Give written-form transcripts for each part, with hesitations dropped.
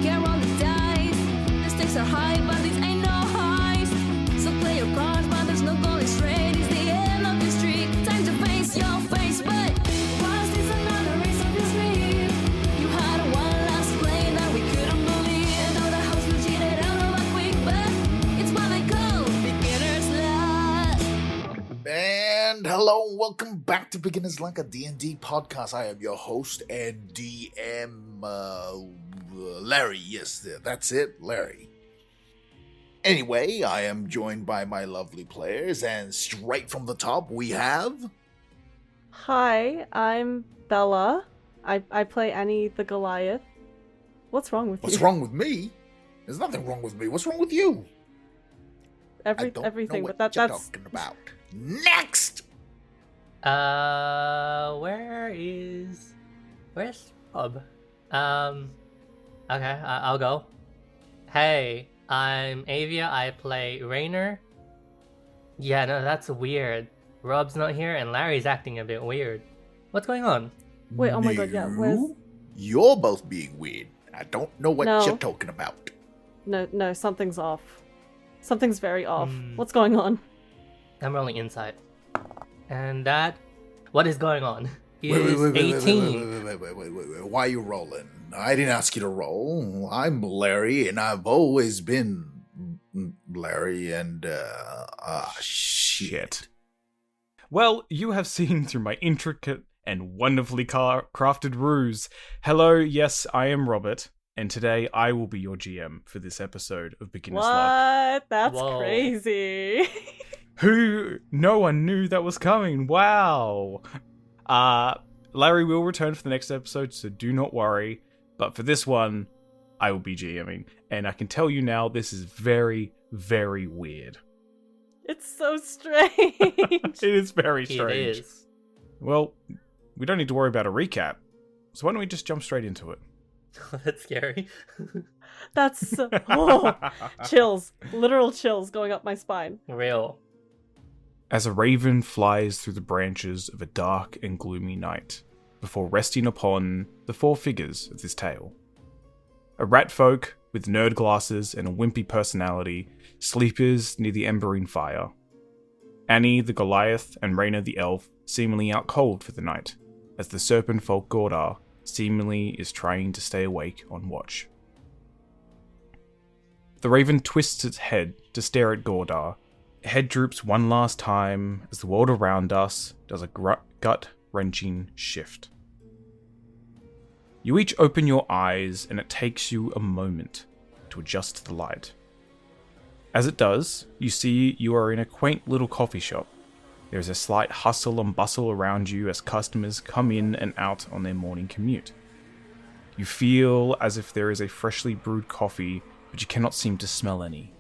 can roll the dice. The stakes are high, but these ain't no highs. So play your cards, but there's no goal straight. It's the end of the street. Time to face your face, but was this another race of this dream? You had one last play that we couldn't believe. And though the house will cheat it out of a quick, but it's what they call beginner's luck. And hello and welcome back to Beginner's Luck, a D&D podcast. I am your host and DM, Larry. Yes, that's it, Larry. Anyway, I am joined by my lovely players, and straight from the top we have... Hi, I'm Bella. I play Annie the Goliath. What's wrong with you? What's wrong with me? There's nothing wrong with me. What's wrong with you? Everything, know but what you're that's talking about. Next! Where's Rob? Okay, I'll go. Hey, I'm Avia, I play Rainer. Yeah, no, that's weird. Rob's not here and Larry's acting a bit weird. What's going on? Wait, oh my god, yeah, where's... You're both being weird. I don't know what No. you're talking about. No, something's off. Something's very off. What's going on? I'm rolling insight. And that... What is going on? He Wait, is 18. wait. Why are you rolling? I didn't ask you to roll. I'm Larry, and I've always been Larry, and, shit. Well, you have seen through my intricate and wonderfully crafted ruse. Hello, yes, I am Robert, and today I will be your GM for this episode of Beginner's Luck. What? That's Whoa. crazy. No one knew that was coming. Wow. Larry will return for the next episode, so do not worry. But for this one, I will be GMing. And I can tell you now, this is very, very weird. It's so strange. It is very strange. It is. Well, we don't need to worry about a recap. So why don't we just jump straight into it? That's scary. That's chills. Literal chills going up my spine. Real. As a raven flies through the branches of a dark and gloomy night, before resting upon the four figures of this tale. A rat folk with nerd glasses and a wimpy personality, sleepers near the embering fire. Annie the Goliath and Raina the Elf seemingly out cold for the night, as the serpent folk Gordar seemingly is trying to stay awake on watch. The raven twists its head to stare at Gordar. Head droops one last time as the world around us does a gut-wrenching shift. You each open your eyes and it takes you a moment to adjust to the light. As it does, you see you are in a quaint little coffee shop. There is a slight hustle and bustle around you as customers come in and out on their morning commute. You feel as if there is a freshly brewed coffee, but you cannot seem to smell any.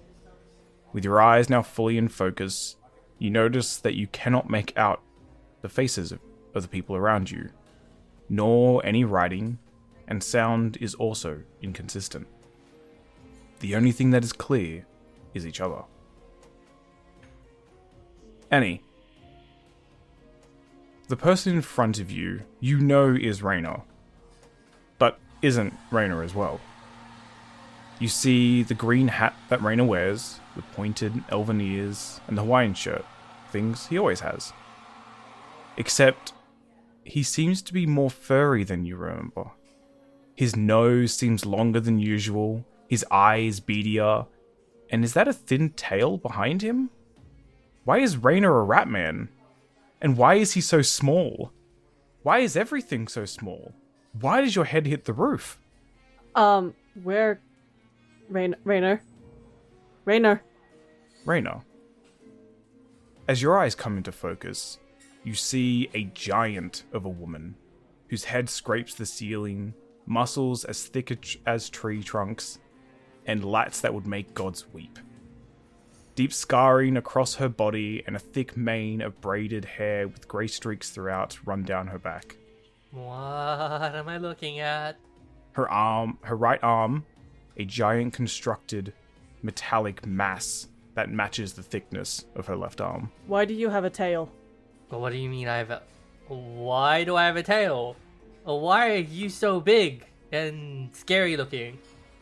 With your eyes now fully in focus, you notice that you cannot make out the faces of the people around you, nor any writing, and sound is also inconsistent. The only thing that is clear is each other. Annie. The person in front of you, you know is Raina, but isn't Raina as well. You see the green hat that Raina wears, with pointed elven ears, and the Hawaiian shirt, things he always has. Except, he seems to be more furry than you remember. His nose seems longer than usual, his eyes beadier, and is that a thin tail behind him? Why is Raina a rat man? And why is he so small? Why is everything so small? Why does your head hit the roof? Where... Rainer. Raina. As your eyes come into focus, you see a giant of a woman, whose head scrapes the ceiling, muscles as thick as tree trunks, and lats that would make gods weep. Deep scarring across her body and a thick mane of braided hair with grey streaks throughout run down her back. What am I looking at? Her right arm, a giant constructed metallic mass that matches the thickness of her left arm. Why do you have a tail? What do you mean Why do I have a tail? Why are you so big and scary looking?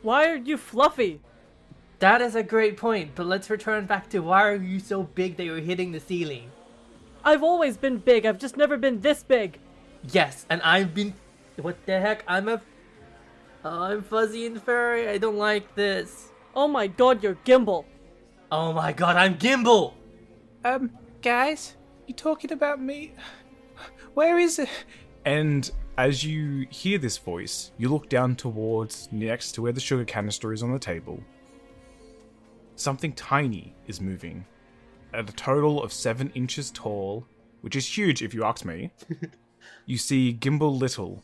Why are you fluffy? That is a great point, but let's return back to why are you so big that you're hitting the ceiling? I've always been big. I've just never been this big. Yes, and I've been... What the heck? I'm fuzzy and furry. I don't like this. Oh my god, you're Gimbal. Oh my god, I'm Gimbal! Guys, you talking about me? Where is it? And as you hear this voice, you look down towards next to where the sugar canister is on the table. Something tiny is moving. At a total of 7 inches tall, which is huge if you ask me. You see Gimbal Little.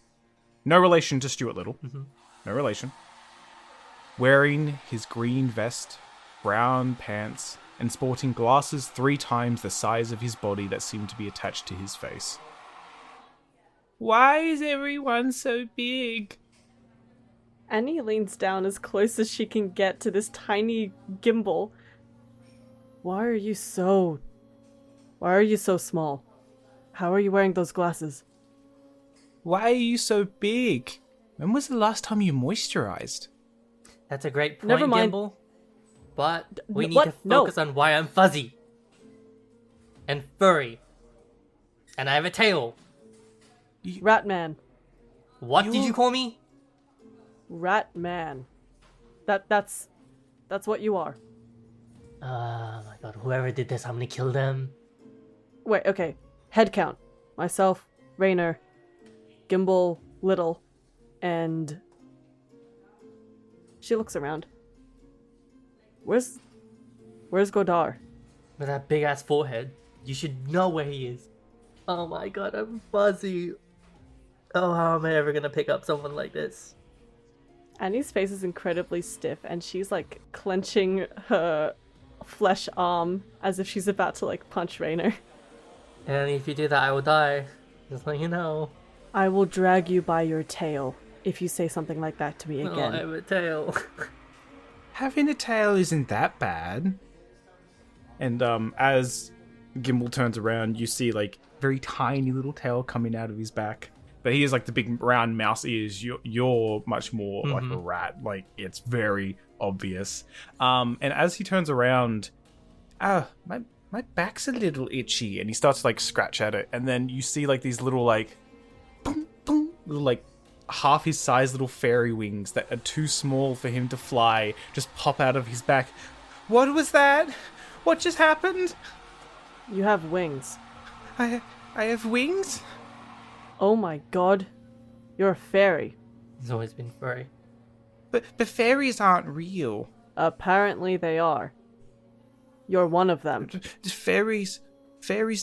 No relation to Stuart Little. Mm-hmm. No relation. Wearing his green vest, brown pants, and sporting glasses 3 times the size of his body that seem to be attached to his face. Why is everyone so big? Annie leans down as close as she can get to this tiny Gimbal. Why are you so small? How are you wearing those glasses? Why are you so big? When was the last time you moisturized? That's a great point, Never mind. Gimbal. But we need what? to focus on why I'm fuzzy. And furry. And I have a tail. Ratman. What did you call me? Ratman. That's what you are. Oh my god, whoever did this, I'm gonna kill them. Wait, okay. Head count. Myself, Rainer, Gimbal, Little, and... She looks around. Where's Godar? With that big ass forehead. You should know where he is. Oh my god, I'm fuzzy. Oh, how am I ever gonna pick up someone like this? Annie's face is incredibly stiff, and she's like clenching her flesh arm as if she's about to like punch Rainer. And if you do that, I will die. Just let you know. I will drag you by your tail if you say something like that to me Oh, again. I have a tail. Having a tail isn't that bad. And as Gimbal turns around, you see like very tiny little tail coming out of his back. But he has like the big round mouse ears. You're much more like a rat. Like it's very obvious. And as he turns around, my back's a little itchy, and he starts to like scratch at it. And then you see like these little like, boom, boom, little like half his size little fairy wings that are too small for him to fly just pop out of his back. What was that? What just happened? You have wings. I have wings? Oh my god. You're a fairy. He's always been furry. But fairies aren't real. Apparently they are. You're one of them. Fairies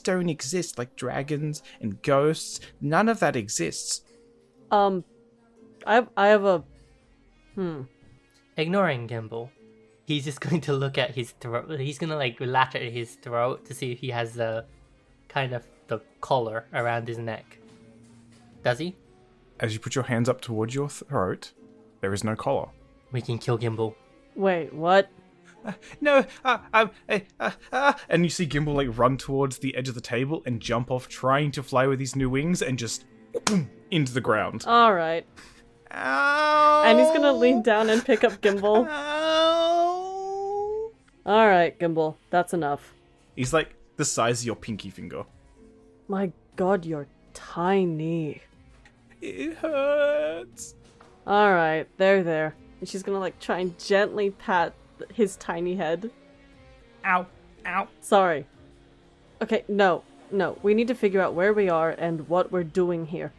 don't exist, like dragons and ghosts. None of that exists. I have a... Ignoring Gimbal, he's just going to look at his throat. He's gonna like latch at his throat to see if he has the kind of the collar around his neck. Does he? As you put your hands up towards your throat, there is no collar. We can kill Gimbal. Wait, what? No, and you see Gimbal like run towards the edge of the table and jump off, trying to fly with his new wings, and just boom, into the ground. Alright. Ow! And he's gonna lean down and pick up Gimbal. Ow! Alright, Gimbal, that's enough. He's like the size of your pinky finger. My god, you're tiny. It hurts. Alright, there. And she's gonna like try and gently pat his tiny head. Ow. Ow. Sorry. Okay, no. We need to figure out where we are and what we're doing here.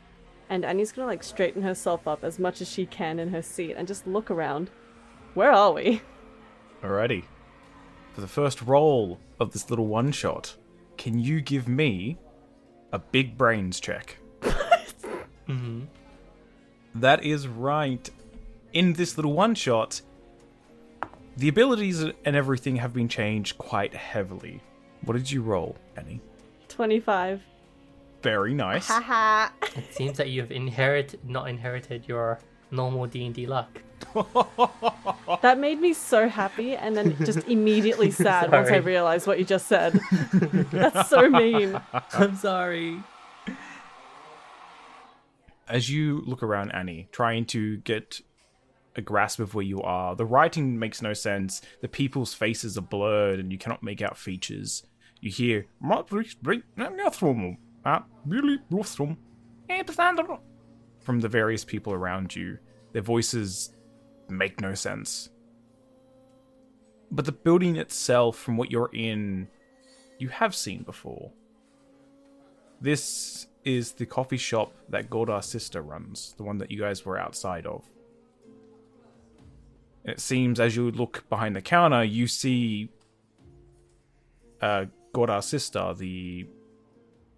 And Annie's gonna like straighten herself up as much as she can in her seat and just look around. Where are we? Alrighty. For the first roll of this little one-shot, can you give me a big brains check? Mm-hmm. That is right. In this little one-shot, the abilities and everything have been changed quite heavily. What did you roll, Annie? 25. Very nice. Haha. It seems that you've not inherited your normal D&D luck. That made me so happy and then just immediately sad once I Sorry. realized what you just said. That's so mean. I'm sorry. As you look around, Annie, trying to get a grasp of where you are. The writing makes no sense. The people's faces are blurred and you cannot make out features. You hear from the various people around you. Their voices make no sense. But the building itself, from what you're in, you have seen before. This is the coffee shop that Gordar's sister runs, the one that you guys were outside of. And it seems as you look behind the counter, you see Gordar's sister, the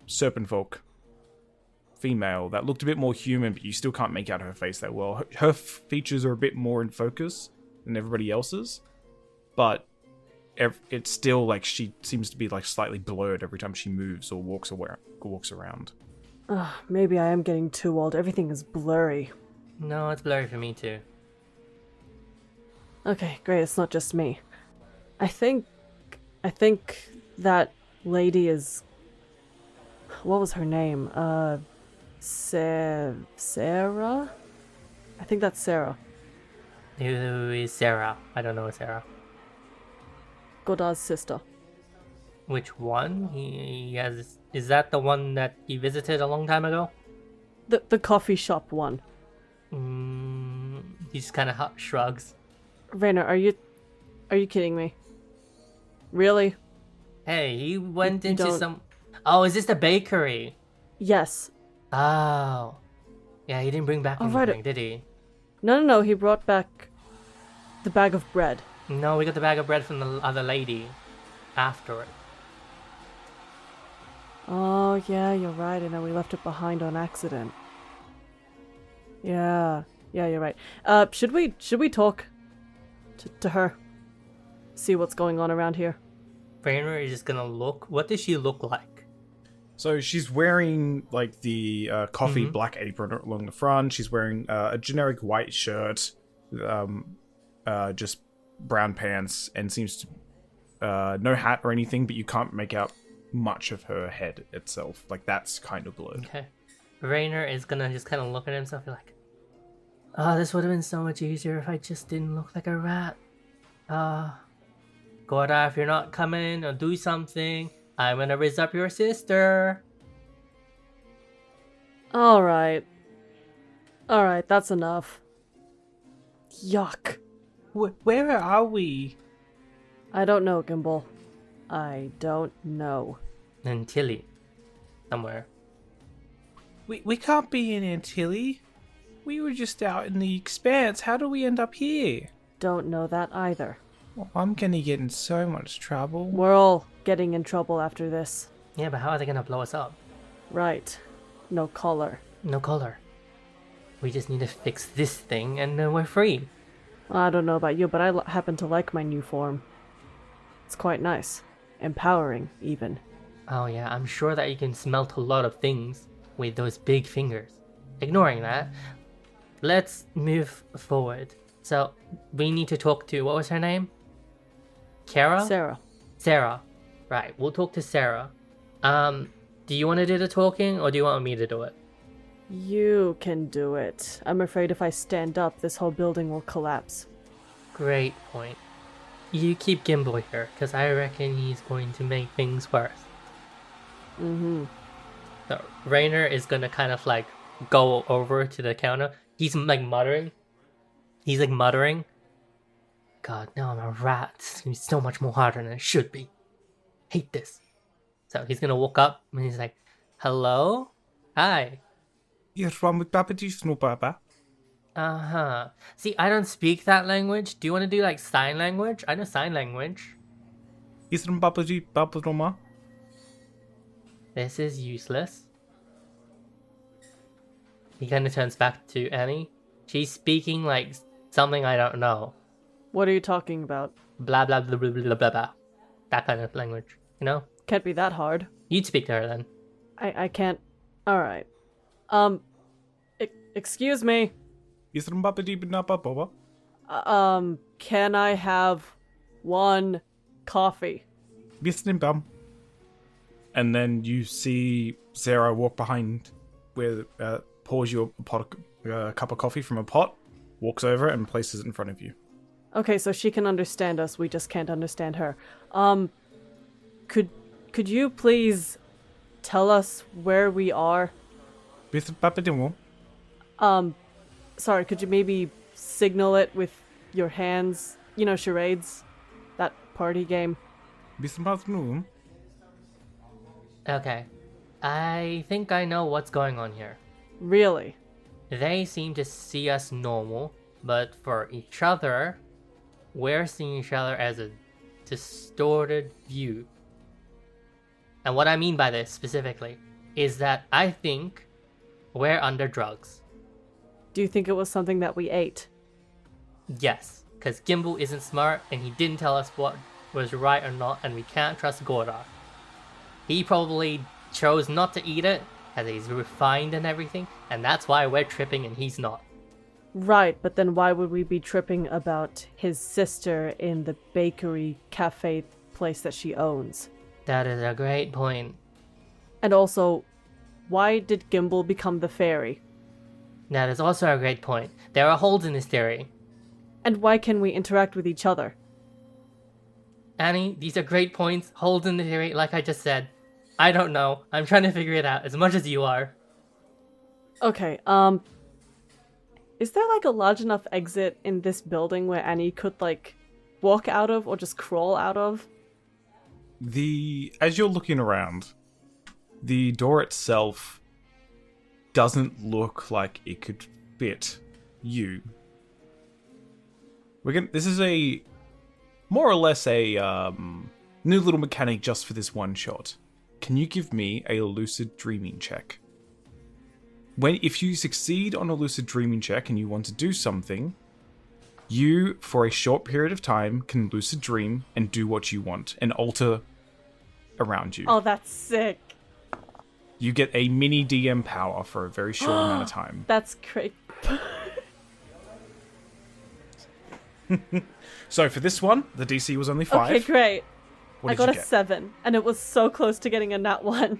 serpent folk female, that looked a bit more human, but you still can't make out her face that well. Her features are a bit more in focus than everybody else's, but it's still like she seems to be like slightly blurred every time she moves or walks around. Maybe I am getting too old. Everything is blurry. No, it's blurry for me too. Okay, great. It's not just me. I think that lady is... What was her name? Sarah? I think that's Sarah. Who is Sarah? I don't know Sarah. Godard's sister. Which one? He has... Is that the one that he visited a long time ago? The coffee shop one. He just kind of shrugs. Rainer, are you kidding me? Really? Hey, he went into don't- some... Oh, is this the bakery? Yes. Oh. Yeah, he didn't bring back Oh, right. anything, did he? No, he brought back the bag of bread. No, we got the bag of bread from the other lady after it. Oh, yeah, you're right, and then we left it behind on accident. Yeah, you're right. Should we talk to her? See what's going on around here? Rainer is just gonna look. What does she look like? So she's wearing like the coffee black apron along the front. She's wearing a generic white shirt, just brown pants, and seems to no hat or anything, but you can't make out much of her head itself. Like that's kind of blurred. Okay. Rainer is gonna just kind of look at himself and be like, oh, this would have been so much easier if I just didn't look like a rat. Gorda, if you're not coming or do something, I'm gonna raise up your sister. Alright, that's enough. Yuck. Where are we? I don't know, Gimbal. I don't know. Antilli. Somewhere. We can't be in Antilli. We were just out in the expanse. How do we end up here? Don't know that either. Well, I'm gonna get in so much trouble. We're all getting in trouble after this. Yeah, but how are they gonna blow us up? Right. No collar. No color. We just need to fix this thing and then we're free. I don't know about you, but I happen to like my new form. It's quite nice. Empowering, even. Oh yeah, I'm sure that you can smelt a lot of things with those big fingers. Ignoring that, let's move forward. So, we need to talk to, what was her name? Kara? Sarah. Sarah. Right, we'll talk to Sarah. Do you want to do the talking or do you want me to do it? You can do it. I'm afraid if I stand up, this whole building will collapse. Great point. You keep Gimbal here, because I reckon he's going to make things worse. Mm-hmm. So, Rainer is gonna kind of like go over to the counter. He's like muttering. God, now I'm a rat. It's gonna be so much more harder than it should be. Hate this. So he's gonna walk up and he's like, hello? Hi. Uh-huh. See, I don't speak that language. Do you want to do like sign language? I know sign language. This is useless. He kind of turns back to Annie. She's speaking like something I don't know. What are you talking about? Blah blah blah blah blah blah blah. That kind of language, you know? Can't be that hard. You'd speak to her then. I can't... Alright. Excuse me. Can I have one coffee? And then you see Sarah walk behind, where pours you a cup of coffee from a pot, walks over and places it in front of you. Okay, so she can understand us, we just can't understand her. Could you please tell us where we are? Sorry, could you maybe signal it with your hands? You know, charades? That party game. Okay. I think I know what's going on here. Really? They seem to see us normal, but for each other, we're seeing each other as a distorted view. And what I mean by this specifically is that I think we're under drugs. Do you think it was something that we ate? Yes, because Gimbal isn't smart and he didn't tell us what was right or not, and we can't trust Gordar. He probably chose not to eat it, as he's refined and everything, and that's why we're tripping and he's not. Right, but then why would we be tripping about his sister in the bakery cafe place that she owns? That is a great point. And also, why did Gimbal become the fairy? That is also a great point. There are holes in this theory. And why can we interact with each other? Annie, these are great points. Holes in the theory, like I just said. I don't know. I'm trying to figure it out as much as you are. Okay, is there like a large enough exit in this building where Annie could like walk out of or just crawl out of? As you're looking around, the door itself doesn't look like it could fit you. This is a more or less a new little mechanic just for this one shot. Can you give me a lucid dreaming check? If you succeed on a lucid dreaming check and you want to do something, you, for a short period of time, can lucid dream and do what you want and alter around you. Oh, that's sick. You get a mini DM power for a very short amount of time. That's great. So for this one, the DC was only 5. Okay, great. What I did got you a get? 7, and it was so close to getting a nat 1.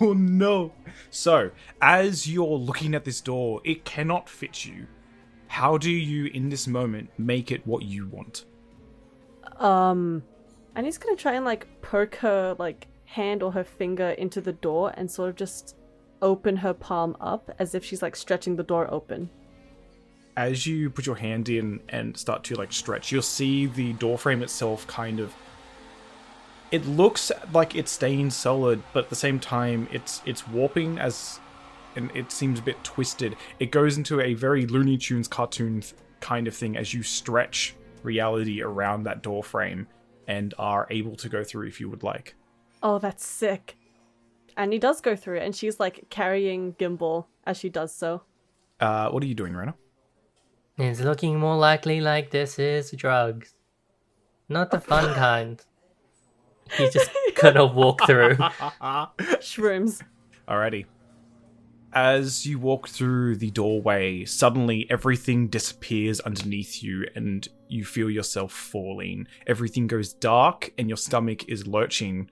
Oh no. So, as you're looking at this door, it cannot fit you. How do you, in this moment, make it what you want? Annie's gonna try and like poke her like hand or her finger into the door and sort of just open her palm up as if she's like stretching the door open. As you put your hand in and start to like stretch, you'll see the door frame itself kind of... It looks like it's staying solid, but at the same time, it's warping and it seems a bit twisted. It goes into a very Looney Tunes cartoon kind of thing as you stretch reality around that door frame and are able to go through if you would like. Oh, that's sick. Annie does go through it, and she's like carrying Gimbal as she does so. What are you doing, Rena? It's looking more likely like this is drugs. Not the fun kind. He's just gonna walk through. Shrooms. Alrighty. As you walk through the doorway, suddenly everything disappears underneath you and you feel yourself falling. Everything goes dark and your stomach is lurching.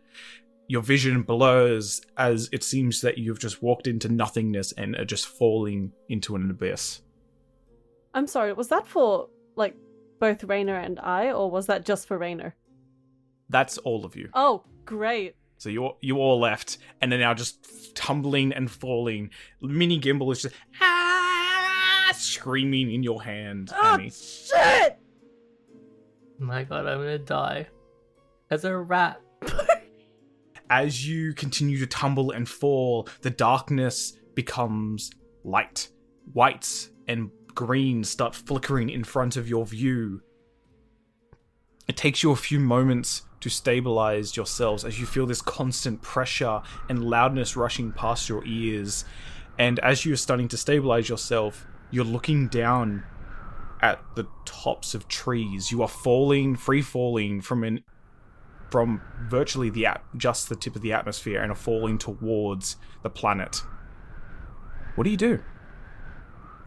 Your vision blurs as it seems that you've just walked into nothingness and are just falling into an abyss. I'm sorry, was that for like both Rainer and I, or was that just for Rainer? That's all of you. Oh, great. So you all left and are now just tumbling and falling. Mini Gimbal is just screaming in your hand, Annie. Shit! My god, I'm gonna die. As a rat. As you continue to tumble and fall, the darkness becomes light. Whites and greens start flickering in front of your view. It takes you a few moments to stabilize yourselves as you feel this constant pressure and loudness rushing past your ears. And as you're starting to stabilize yourself, you're looking down at the tops of trees. You are free falling from virtually just the tip of the atmosphere and are falling towards the planet. What do you do?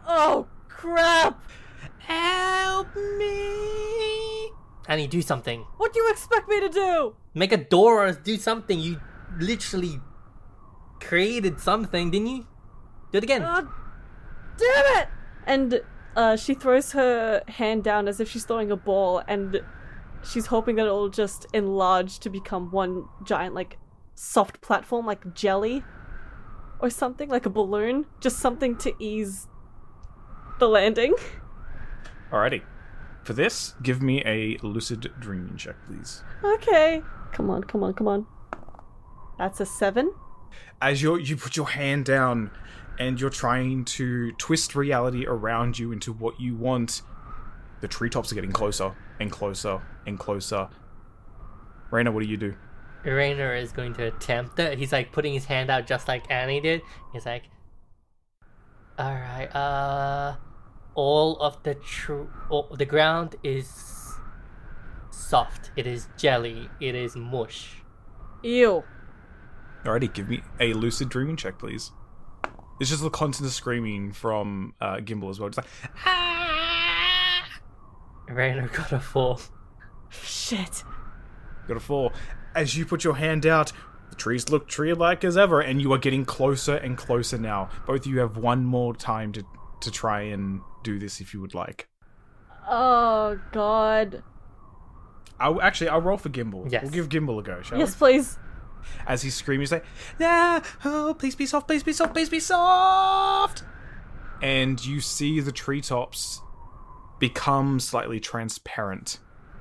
Oh, crap! Help me! Annie, do something. What do you expect me to do? Make a door or do something. You literally created something, didn't you? Do it again. Damn it! And she throws her hand down as if she's throwing a ball, and she's hoping that it'll just enlarge to become one giant, like, soft platform, like jelly or something, like a balloon. Just something to ease the landing. Alrighty. For this, give me a lucid dreaming check, please. Okay. Come on. That's a 7. As you put your hand down and you're trying to twist reality around you into what you want, the treetops are getting closer and closer and closer. Raina, what do you do? Rainer is going to attempt it. He's like putting his hand out just like Annie did. He's like, alright, all of the ground is soft. It is jelly. It is mush. Ew. Alrighty, give me a lucid dreaming check, please. It's just the constant screaming from Gimbal as well. Just like, ah! Rainer got a 4. Shit. Got a 4. As you put your hand out, the trees look tree-like as ever, and you are getting closer and closer now. Both of you have one more time to try and do this if you would like. Oh, God. I'll roll for Gimbal. Yes. We'll give Gimbal a go, shall Yes, we? please. As he's screaming, he's like, "Nah, oh, please be soft, please be soft, please be soft!" And you see the treetops become slightly transparent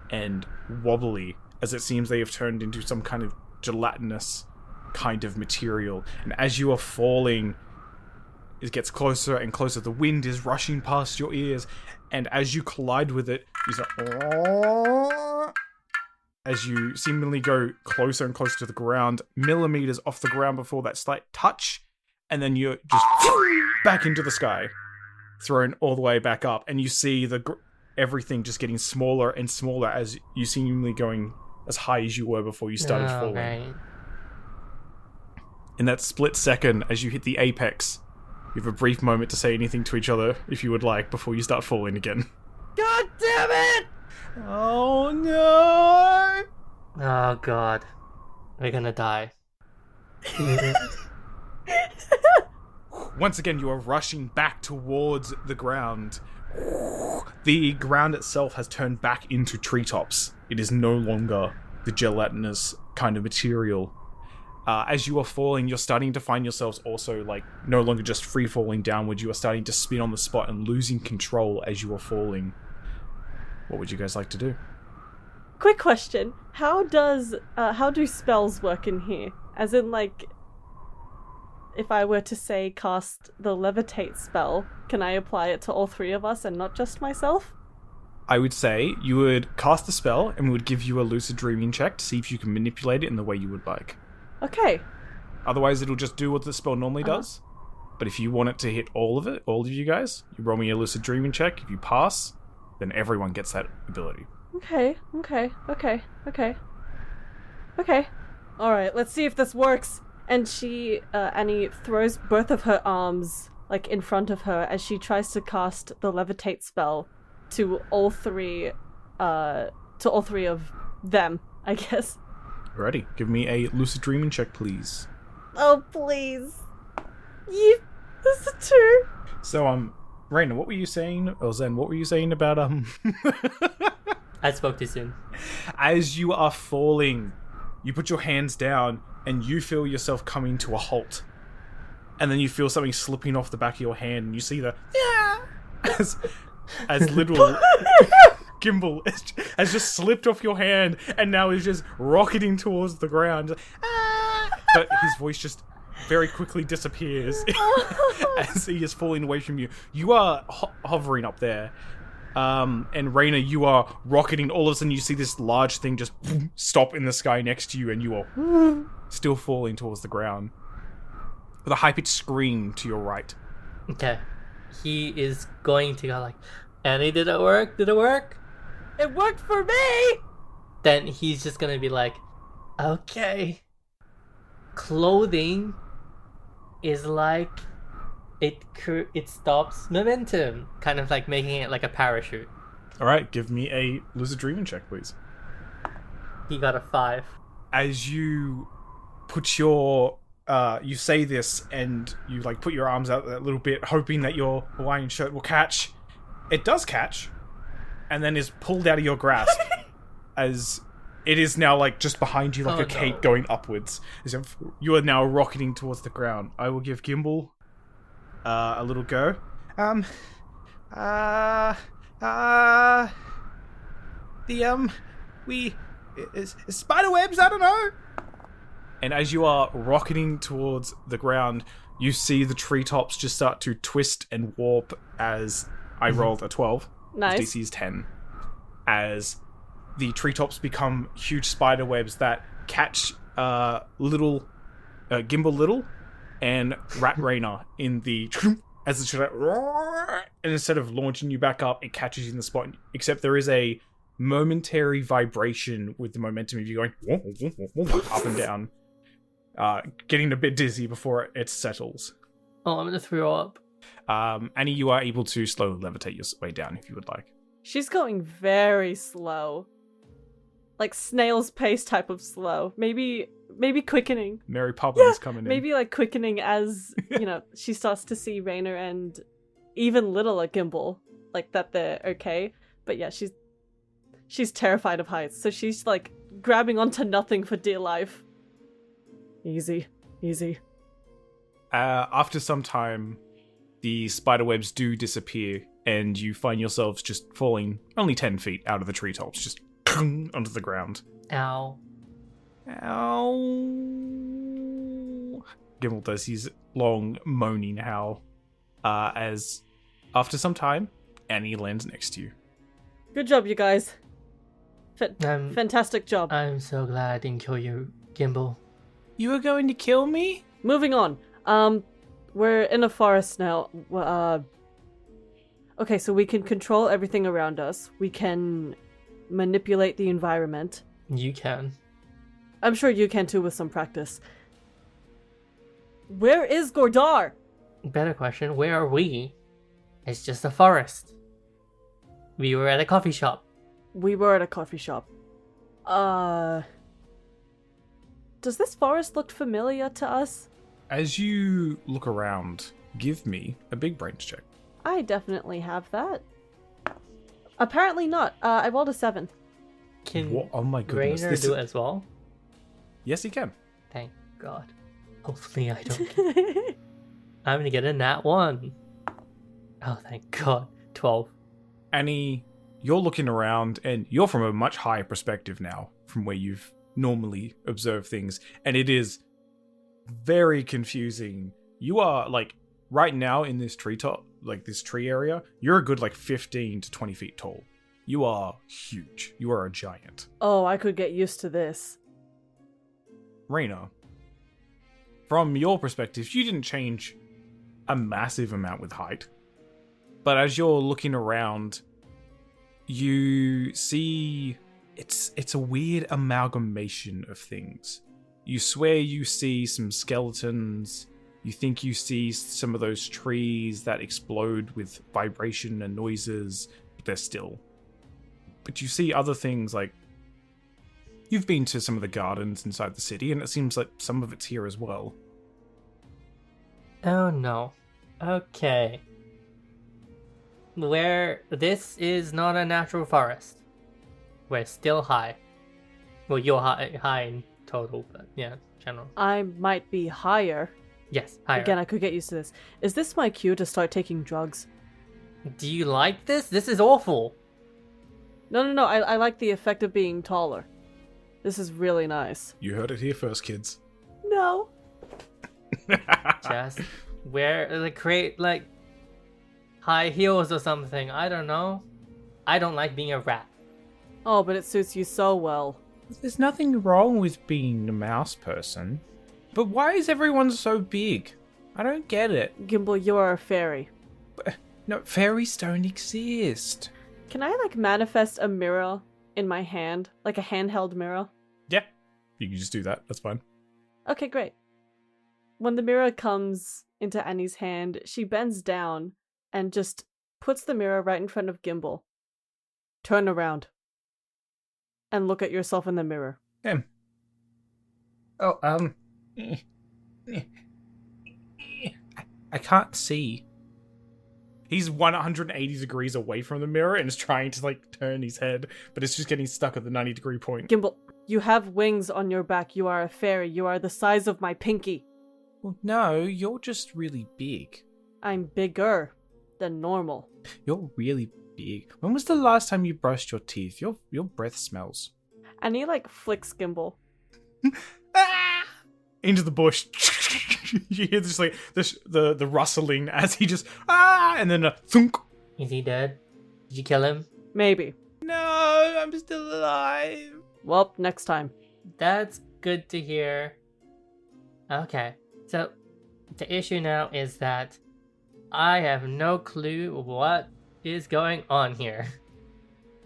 and wobbly, as it seems they have turned into some kind of gelatinous kind of material. And as you are falling, it gets closer and closer. The wind is rushing past your ears, and as you collide with it, you say, "Oh," as you seemingly go closer and closer to the ground, millimeters off the ground before that slight touch, and then you're just back into the sky, thrown all the way back up, and you see everything just getting smaller and smaller as you seemingly going as high as you were before you started falling. Right. In that split second, as you hit the apex, you have a brief moment to say anything to each other, if you would like, before you start falling again. God damn it! Oh no! Oh god. We're gonna die. Once again, you are rushing back towards the ground. The ground itself has turned back into treetops. It is no longer the gelatinous kind of material. As you are falling, you're starting to find yourselves also, like, no longer just free falling downwards. You are starting to spin on the spot and losing control as you are falling. What would you guys like to do? Quick question. How do spells work in here? As in, like, if I were to say cast the levitate spell, can I apply it to all three of us and not just myself? I would say you would cast the spell and we would give you a lucid dreaming check to see if you can manipulate it in the way you would like. Okay. Otherwise, it'll just do what the spell normally does. But if you want it to hit all of you guys, you roll me a lucid dreaming check. If you pass, then everyone gets that ability. Okay. Alright, let's see if this works. And she, Annie throws both of her arms, like, in front of her as she tries to cast the levitate spell to all three of them, I guess. Alrighty, give me a lucid dreaming check, please. Oh, please. This is a 2. So, Raina, what were you saying? Or Zen, what were you saying about, I spoke too soon. As you are falling, you put your hands down and you feel yourself coming to a halt. And then you feel something slipping off the back of your hand and you see the as little Gimbal has just slipped off your hand and now is just rocketing towards the ground. But his voice just very quickly disappears as he is falling away from you. You are hovering up there. And Raina, you are rocketing. All of a sudden, you see this large thing just stop in the sky next to you, and you are still falling towards the ground with a high-pitched scream to your right. Okay. He is going to go like, Annie, did it work? Did it work? It worked for me! Then he's just gonna be like, okay. Clothing is like, it stops momentum. Kind of like making it like a parachute. Alright, give me a lucid dreaming check, please. He got a 5. As you put your you say this and you like put your arms out a little bit, hoping that your Hawaiian shirt will catch, It does catch, and then is pulled out of your grasp as it is now like just behind you, like a cape going upwards. As if you are now rocketing towards the ground. I will give Gimbal a little go. Spider webs, I don't know. And as you are rocketing towards the ground, you see the treetops just start to twist and warp as I rolled a 12. Nice. DC is 10. As the treetops become huge spider webs that catch little Gimbal Little and Rat Rainer in the as it's and instead of launching you back up, it catches you in the spot. Except there is a momentary vibration with the momentum of you going up and down, getting a bit dizzy before it settles. Oh, I'm gonna throw up. Annie, you are able to slowly levitate your way down if you would like. She's going very slow. Like snail's pace type of slow. Maybe quickening. Mary Poppins coming in. Maybe like quickening as, she starts to see Rainer and even littler Gimbal. Like that they're okay. But yeah, she's terrified of heights. So she's like grabbing onto nothing for dear life. Easy. After some time, the spiderwebs do disappear, and you find yourselves just falling only 10 feet out of the treetops, just onto the ground. Ow. Gimbal does his long moaning howl, as after some time, Annie lands next to you. Good job, you guys. Fantastic job. I'm so glad I didn't kill you, Gimbal. You were going to kill me? Moving on. We're in a forest now. Okay, so we can control everything around us. We can manipulate the environment. You can. I'm sure you can too with some practice. Where is Gordar? Better question, where are we? It's just a forest. We were at a coffee shop. We were at a coffee shop. Does this forest look familiar to us? As you look around, give me a big brains check. I definitely have that. Apparently not. I rolled a 7. Can Oh my goodness. Rainer do it as well? Yes, he can. Thank God. Hopefully I don't. I'm gonna get a nat 1. Oh, thank God. 12. Annie, you're looking around, and you're from a much higher perspective now from where you've normally observed things, and it is very confusing. You are, like, right now in this treetop, like this tree area, you're a good, 15 to 20 feet tall. You are huge. You are a giant. Oh, I could get used to this. Raina, from your perspective, you didn't change a massive amount with height. But as you're looking around, you see it's a weird amalgamation of things. You swear you see some skeletons. You think you see some of those trees that explode with vibration and noises, but they're still. But you see other things like... You've been to some of the gardens inside the city, and it seems like some of it's here as well. Oh no. Okay. This is not a natural forest. We're still high. Well, you're high in total, but yeah, general. I might be higher. Yes, higher. Again, I could get used to this. Is this my cue to start taking drugs? Do you like this? This is awful. No. I like the effect of being taller. This is really nice. You heard it here first, kids. No. Just create high heels or something. I don't know. I don't like being a rat. Oh, but it suits you so well. There's nothing wrong with being a mouse person. But why is everyone so big? I don't get it. Gimbal, you are a fairy. No, fairies don't exist. Can I, manifest a mirror in my hand? Like a handheld mirror? Yeah, you can just do that. That's fine. Okay, great. When the mirror comes into Annie's hand, she bends down and just puts the mirror right in front of Gimbal. Turn around. And look at yourself in the mirror. I can't see. He's 180 degrees away from the mirror and is trying to like turn his head, but it's just getting stuck at the 90-degree point. Gimbal, you have wings on your back. You are a fairy. You are the size of my pinky. Well, no, you're just really big. I'm bigger than normal. You're really big. When was the last time you brushed your teeth? Your breath smells. And he like flicks Gimbal. Ah! Into the bush. You hear just like the rustling as he just and then a thunk. Is he dead? Did you kill him? Maybe. No, I'm still alive. Well, next time. That's good to hear. Okay, so the issue now is that I have no clue what is going on here.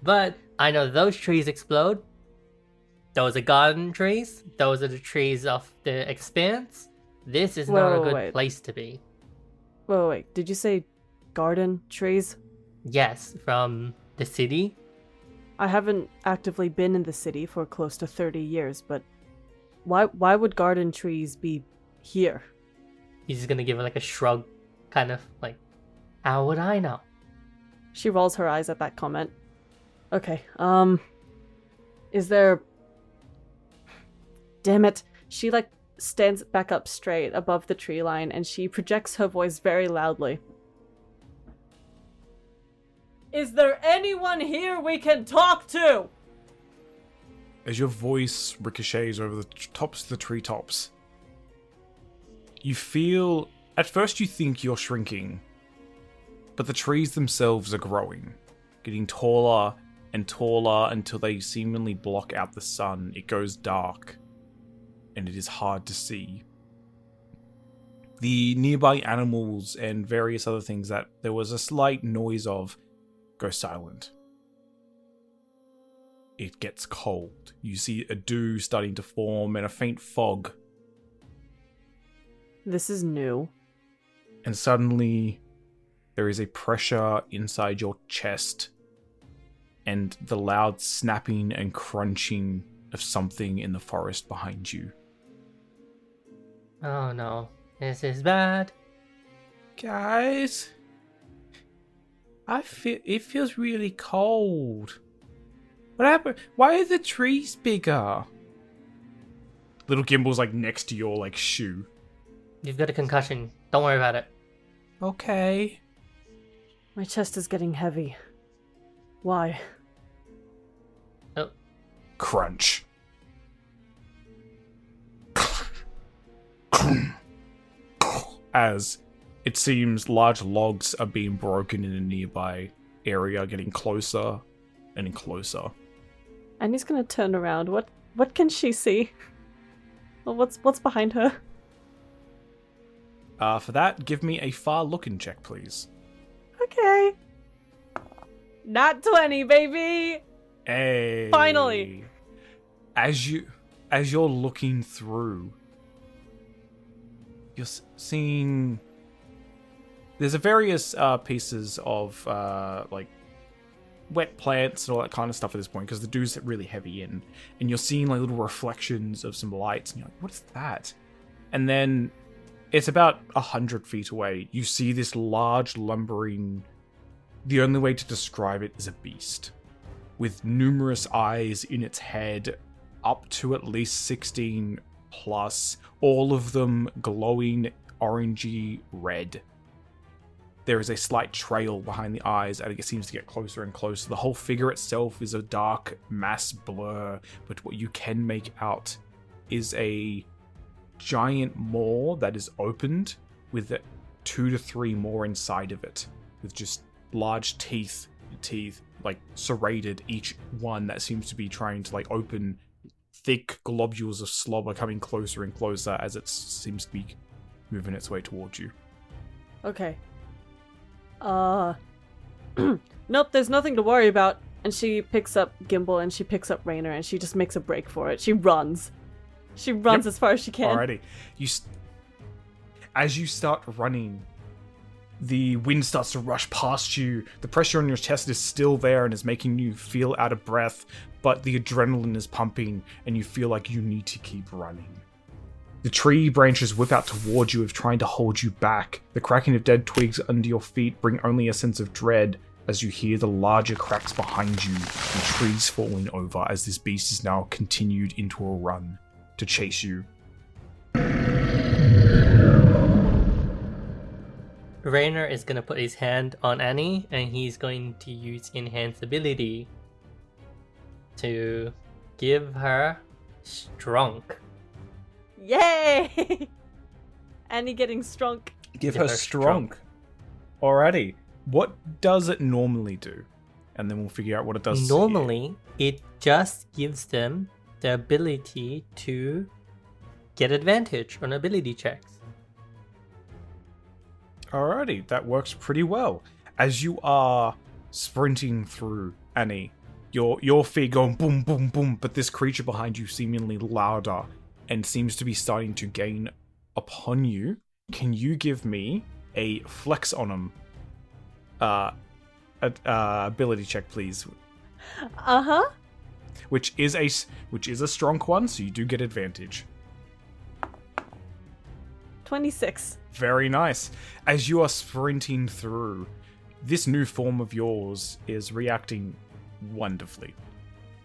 But I know those trees explode. Those are garden trees. Those are the trees of the expanse. This is not a good place to be. Wait. Did you say garden trees? Yes, from the city. I haven't actively been in the city for close to 30 years, but why would garden trees be here? He's just gonna give it like a shrug, kind of like, how would I know? She rolls her eyes at that comment. Okay, is there... Damn it. She, like, stands back up straight above the tree line, and she projects her voice very loudly. Is there anyone here we can talk to? As your voice ricochets over the tops of the treetops, you feel... At first you think you're shrinking, but the trees themselves are growing, getting taller and taller until they seemingly block out the sun. It goes dark, and it is hard to see. The nearby animals and various other things that there was a slight noise of go silent. It gets cold. You see a dew starting to form and a faint fog. This is new. And suddenly, there is a pressure inside your chest and the loud snapping and crunching of something in the forest behind you. Oh no, this is bad. Guys, it feels really cold. What happened? Why are the trees bigger? Little Gimbal's like next to your like shoe. You've got a concussion. Don't worry about it. Okay. My chest is getting heavy. Why? Oh. Crunch. As it seems large logs are being broken in a nearby area, getting closer and closer. Annie's gonna turn around. What can she see? Well, what's behind her? For that, give me a far looking check, please. Okay. Not 20, baby! Hey. Finally! As you're looking through, you're seeing there's a various pieces of like wet plants and all that kind of stuff at this point because the dew's really heavy in, and you're seeing like little reflections of some lights, and you're like, what is that? And then it's about 100 feet away. You see this large lumbering, the only way to describe it is a beast with numerous eyes in its head, up to at least 16 plus, all of them glowing orangey red. There is a slight trail behind the eyes, and it seems to get closer and closer. The whole figure itself is a dark mass blur, but what you can make out is a giant maw that is opened with 2 to 3 more inside of it, with just large teeth like serrated, each one that seems to be trying to like open. Thick globules of slobber coming closer and closer as it seems to be moving its way towards you. Okay. Nope, there's nothing to worry about. And she picks up Gimbal and she picks up Rainer and she just makes a break for it. She runs. She runs as far as she can. Alrighty. As you start running, the wind starts to rush past you. The pressure on your chest is still there and is making you feel out of breath, but the adrenaline is pumping and you feel like you need to keep running. The tree branches whip out towards you, of trying to hold you back. The cracking of dead twigs under your feet bring only a sense of dread as you hear the larger cracks behind you and trees falling over as this beast is now continued into a run to chase you. Rainer is going to put his hand on Annie, and he's going to use Enhance Ability to give her Strong. Yay! Annie getting strong. Give her strong. Alrighty. What does it normally do? And then we'll figure out what it does. Normally, it just gives them the ability to get advantage on ability checks. Alrighty, that works pretty well. As you are sprinting through, Annie, your feet going boom, boom, boom, but this creature behind you seemingly louder and seems to be starting to gain upon you. Can you give me a flex on him? Ability check, please. Uh-huh. Which is a strong one, so you do get advantage. 26. Very nice. As you are sprinting through, this new form of yours is reacting wonderfully.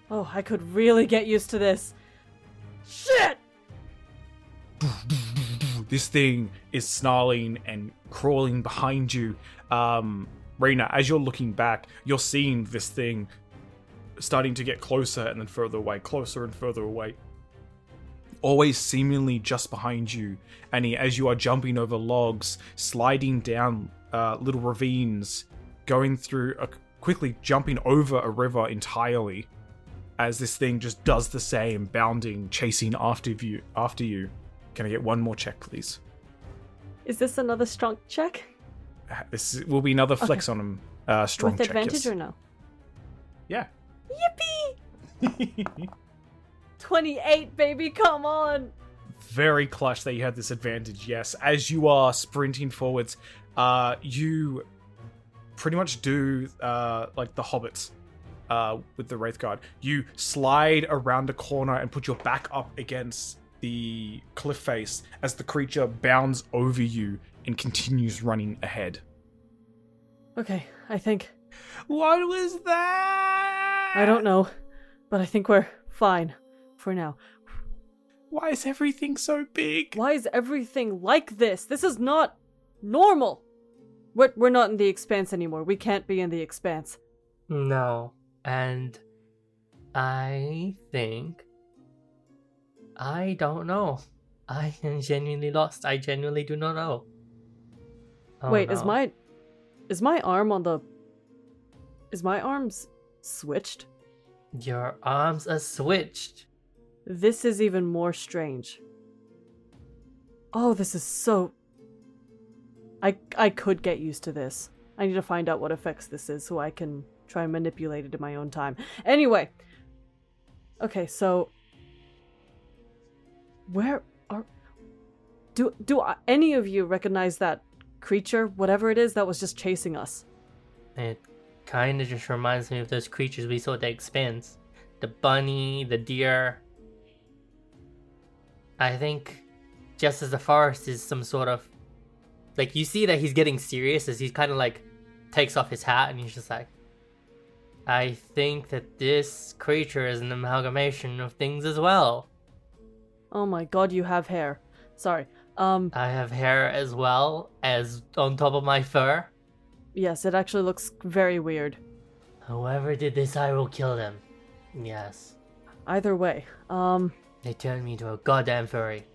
Oh, I could really get used to this. Shit! This thing is snarling and crawling behind you. Raina, as you're looking back, you're seeing this thing starting to get closer and then further away, closer and further away. Always seemingly just behind you, Annie, as you are jumping over logs, sliding down little ravines, going through, quickly jumping over a river entirely, as this thing just does the same, bounding, chasing after you. Can I get one more check, please? Is this another strong check? This will be another flex on him. Strong With check, advantage yes. or no? Yeah. Yippee! 28, baby, come on! Very clutch that you had this advantage, yes. As you are sprinting forwards, you pretty much do like the hobbits with the Wraith Guard. You slide around a corner and put your back up against the cliff face as the creature bounds over you and continues running ahead. Okay, I think... What was that? I don't know, but I think we're fine for now. Why is everything so big? Why is everything like this? This is not normal! We're not in the Expanse anymore. We can't be in the Expanse. No, and I think... I don't know. I am genuinely lost. I genuinely do not know. Oh, Wait, no. is my arm on the... Is my arms switched? Your arms are switched. This is even more strange. Oh, this is so... I could get used to this. I need to find out what effects this is so I can try and manipulate it in my own time. Anyway. Okay, so... Where are... Do any of you recognize that creature, whatever it is, that was just chasing us? It kind of just reminds me of those creatures we saw at the Expanse. The bunny, the deer. I think just as the forest is some sort of... Like, you see that he's getting serious as he kind of, like, takes off his hat and he's just like... I think that this creature is an amalgamation of things as well. Oh my god, you have hair. Sorry. I have hair as well as on top of my fur. Yes, it actually looks very weird. Whoever did this, I will kill them. Yes. Either way, They turned me into a goddamn furry.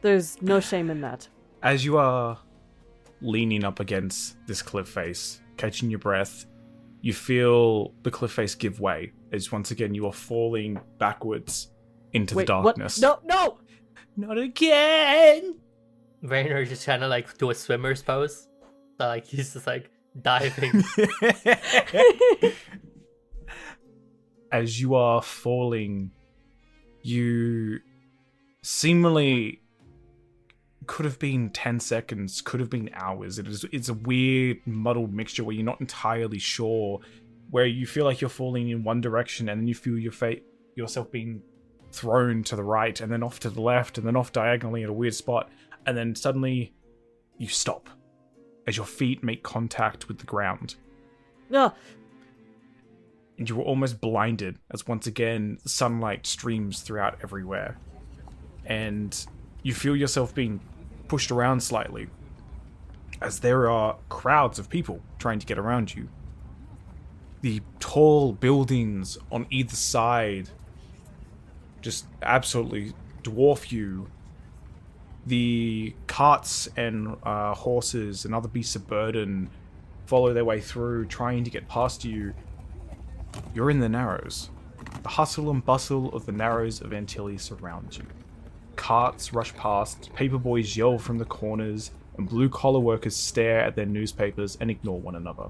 there's no shame in that. As you are leaning up against this cliff face, catching your breath, you feel the cliff face give way as once again you are falling backwards into the darkness. What? No! Not again! Rainer just trying to like do a swimmer's pose. So like he's just like diving. As you are falling, you seemingly could have been 10 seconds, could have been hours. It's a weird, muddled mixture where you're not entirely sure, where you feel like you're falling in one direction and then you feel yourself being thrown to the right, and then off to the left, and then off diagonally at a weird spot, and then suddenly you stop as your feet make contact with the ground. No. And you were almost blinded as once again sunlight streams throughout everywhere. And you feel yourself being pushed around slightly as there are crowds of people trying to get around you. The tall buildings on either side just absolutely dwarf you. The carts and horses and other beasts of burden follow their way through, trying to get past you. You're in the Narrows. The hustle and bustle of the Narrows of Antilles surrounds you. Carts rush past, paperboys yell from the corners, and blue-collar workers stare at their newspapers and ignore one another.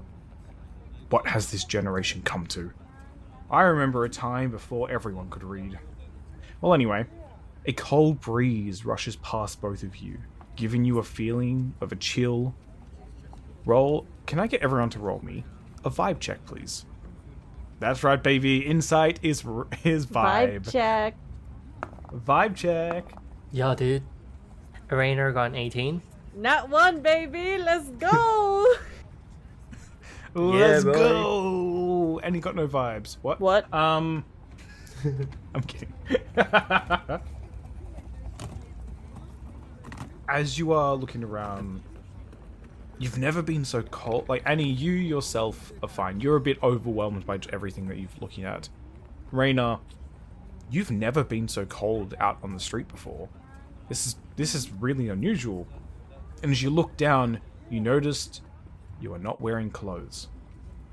What has this generation come to? I remember a time before everyone could read. Well, anyway, a cold breeze rushes past both of you, giving you a feeling of a chill. Can I get everyone to roll me a vibe check, please? That's right, baby. Insight is vibe. Vibe check. Vibe check. Yo, dude. Rainer got an 18. Not one, baby. Let's go. Let's boy. go. And he got no vibes. What? What? I'm kidding. As you are looking around, you've never been so cold. Like, Annie, you yourself are fine. You're a bit overwhelmed by everything that you're looking at. Raina, you've never been so cold out on the street before. This is really unusual. And as you look down, you noticed you are not wearing clothes.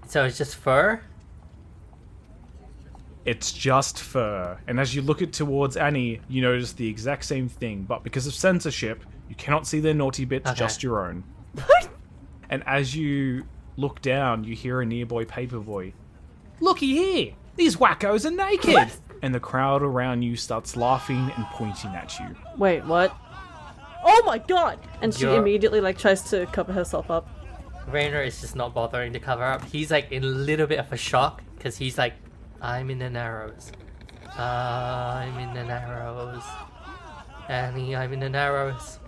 So it's just fur? It's just fur. And as you look it towards Annie, you notice the exact same thing, but because of censorship, you cannot see their naughty bits, Okay. just your own. And as you look down, you hear a nearby paperboy. Looky here! These wackos are naked! What? And the crowd around you starts laughing and pointing at you. Wait, what? Oh my god! And she You're- immediately tries to cover herself up. Rainer is just not bothering to cover up. He's like in a little bit of a shock because he's like, I'm in the Narrows. I'm in the Narrows. Annie, I'm in the Narrows.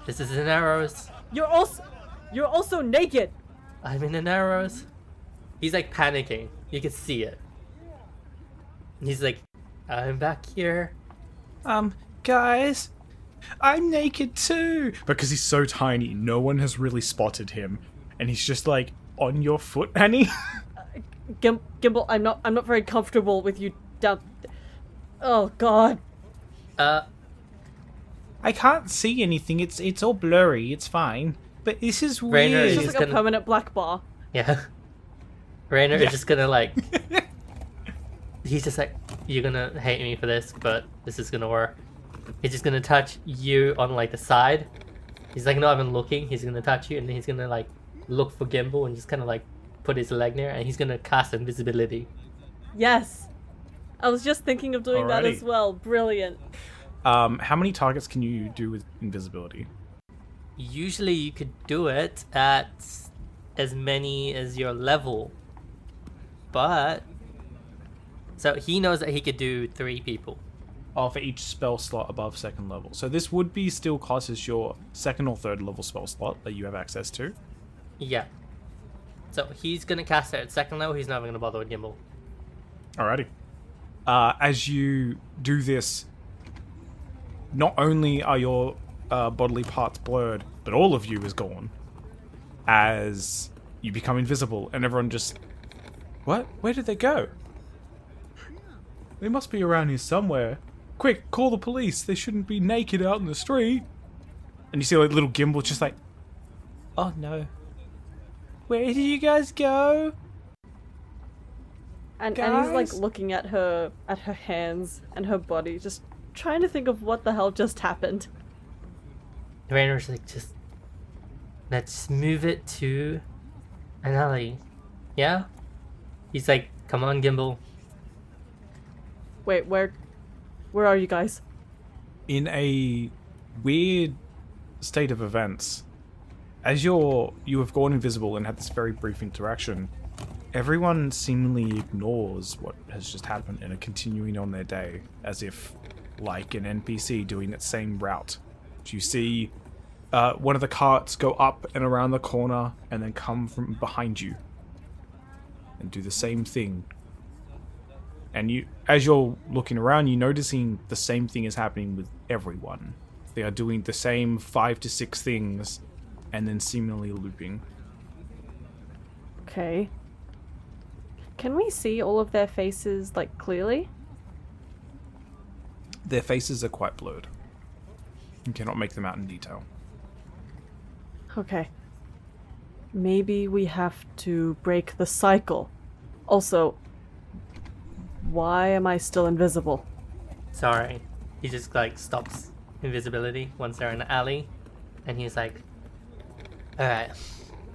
This is the Narrows. You're also naked. I'm in the Narrows. He's like panicking. You can see it. He's like, I'm back here. Guys, I'm naked too! Because he's so tiny, no one has really spotted him. And he's just like, on your foot, Annie? Gimbal, I'm not very comfortable with you down. Oh god. I can't see anything, it's all blurry, it's fine. But this is Rainer It's is just He's like a gonna- permanent black bar. Yeah. Rainer is just gonna like... He's just like, you're gonna hate me for this, but this is gonna work. He's just gonna touch you on like the side. He's like not even looking, he's gonna touch you and then he's gonna like look for Gimbal and just kind of like put his leg near and he's gonna cast invisibility. Yes. I was just thinking of doing that Alrighty. as well. Brilliant. How many targets can you do with invisibility? Usually you could do it at as many as your level, but so he knows that he could do 3 people. Oh, for each spell slot above second level. So this would be still classed as your second or third level spell slot that you have access to. Yeah. So he's gonna cast it at second level. He's not even gonna bother with Gimbal. Alrighty. As you do this, not only are your bodily parts blurred, but all of you is gone. As you become invisible, and everyone just... What? Where did they go? They must be around here somewhere. Quick, call the police. They shouldn't be naked out in the street. And you see like little Gimbal just like... Oh no. Where did you guys go? And he's Guys? like looking at her hands and her body, just trying to think of what the hell just happened. Rainer's like, just let's move it to an alley. Yeah? He's like, come on, Gimbal. Wait, where are you guys? In a weird state of events, as you have gone invisible and had this very brief interaction, everyone seemingly ignores what has just happened and are continuing on their day as if like an NPC doing its same route. You see one of the carts go up and around the corner and then come from behind you and do the same thing. And you, as you're looking around, you're noticing the same thing is happening with everyone. They are doing the same 5 to 6 things and then seemingly looping. Okay. Can we see all of their faces, like, clearly? Their faces are quite blurred. You cannot make them out in detail. Okay. Maybe we have to break the cycle. Also, why am I still invisible? Sorry. He just like stops invisibility once they're in the alley. And he's like, alright,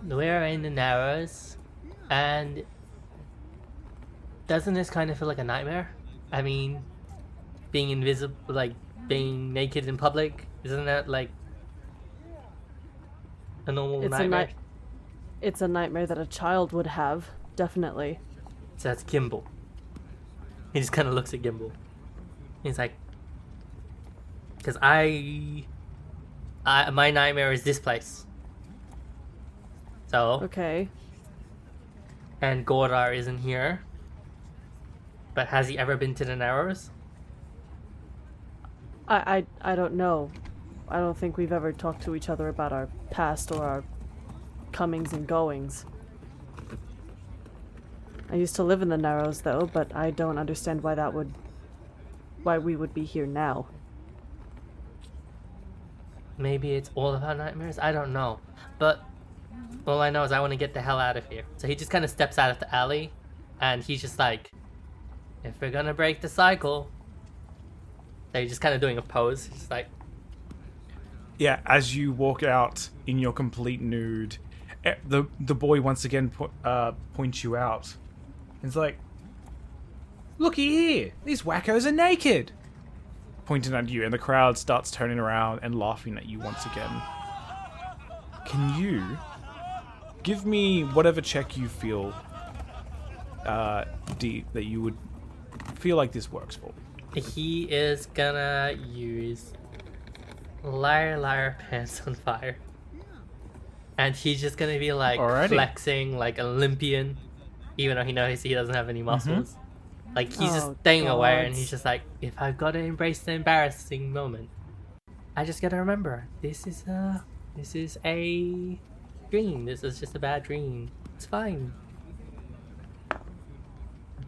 we're in the Narrows. And doesn't this kind of feel like a nightmare? I mean, being invisible, like being naked in public, isn't that like a normal nightmare? It's a nightmare that a child would have, definitely. So that's Gimbal. He just kind of looks at Gimbal. He's like, because my nightmare is this place. So, Okay. and Gordar isn't here. But has he ever been to the Narrows? I don't know. I don't think we've ever talked to each other about our past or our comings and goings. I used to live in the Narrows, though, but I don't understand why we would be here now. Maybe it's all of our nightmares? I don't know. But all I know is I want to get the hell out of here. So he just kind of steps out of the alley, and he's just like, if we're gonna break the cycle... So he's just kind of doing a pose. He's just like... Yeah, as you walk out in your complete nude, the boy once again points you out. He's like, looky here, these wackos are naked! Pointing at you, and the crowd starts turning around and laughing at you once again. Can you give me whatever check you feel that you would feel like this works for? He is gonna use Liar Liar Pants on Fire. And he's just gonna be like Alrighty. flexing like Olympian, even though he knows he doesn't have any muscles. Like he's just Oh, staying aware, and God. he's just like, if I've got to embrace the embarrassing moment, I just gotta remember this is a dream. This is just a bad dream. It's fine.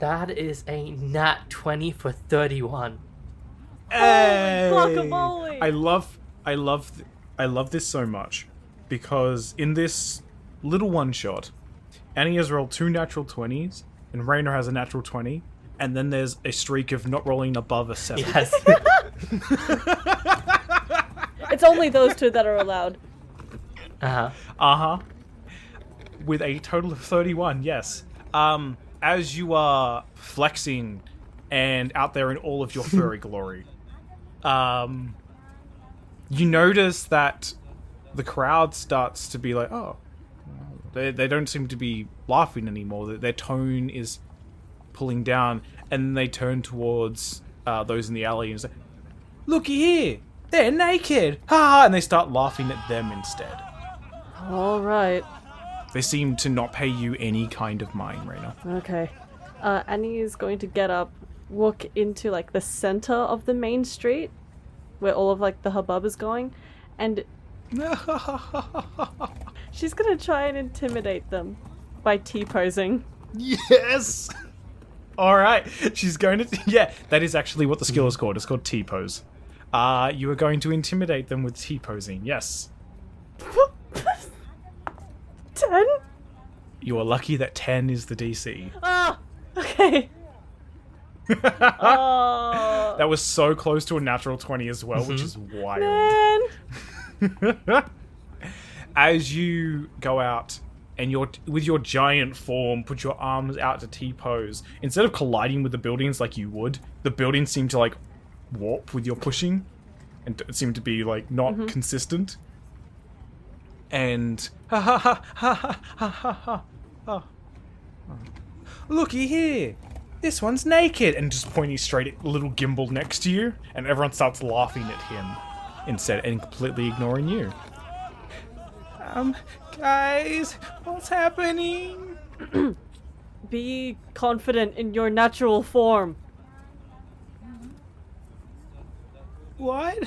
That is a nat 20 for 31. Hey! guacamole! I love this so much because in this little one shot, Annie has rolled 2 natural 20s and Raynor has a natural 20, and then there's a streak of not rolling above a 7. Yes. It's only those two that are allowed. Uh-huh. With a total of 31, yes. As you are flexing and out there in all of your furry glory, you notice that the crowd starts to be like, oh, they don't seem to be laughing anymore. Their tone is pulling down, and they turn towards those in the alley and say, looky here, they're naked, ha! And they start laughing at them instead. All right. They seem to not pay you any kind of mind, Raynor. Okay. Annie is going to get up, walk into like the center of the main street, where all of like the hubbub is going, and she's gonna try and intimidate them by T-posing. Yes! Alright, she's going to... Yeah, that is actually what the skill is called. It's called T-pose. You are going to intimidate them with T-posing, yes. 10? You are lucky that 10 is the DC. Ah! Okay. Oh, That was so close to a natural 20 as well, which is wild. man. As you go out and with your giant form, put your arms out to T-pose, instead of colliding with the buildings like you would, the buildings seem to like warp with your pushing and seem to be like not consistent. And looky here. This one's naked. And just pointing straight at little Gimbal next to you. And everyone starts laughing at him instead and completely ignoring you. Guys, what's happening? Be confident in your natural form. What?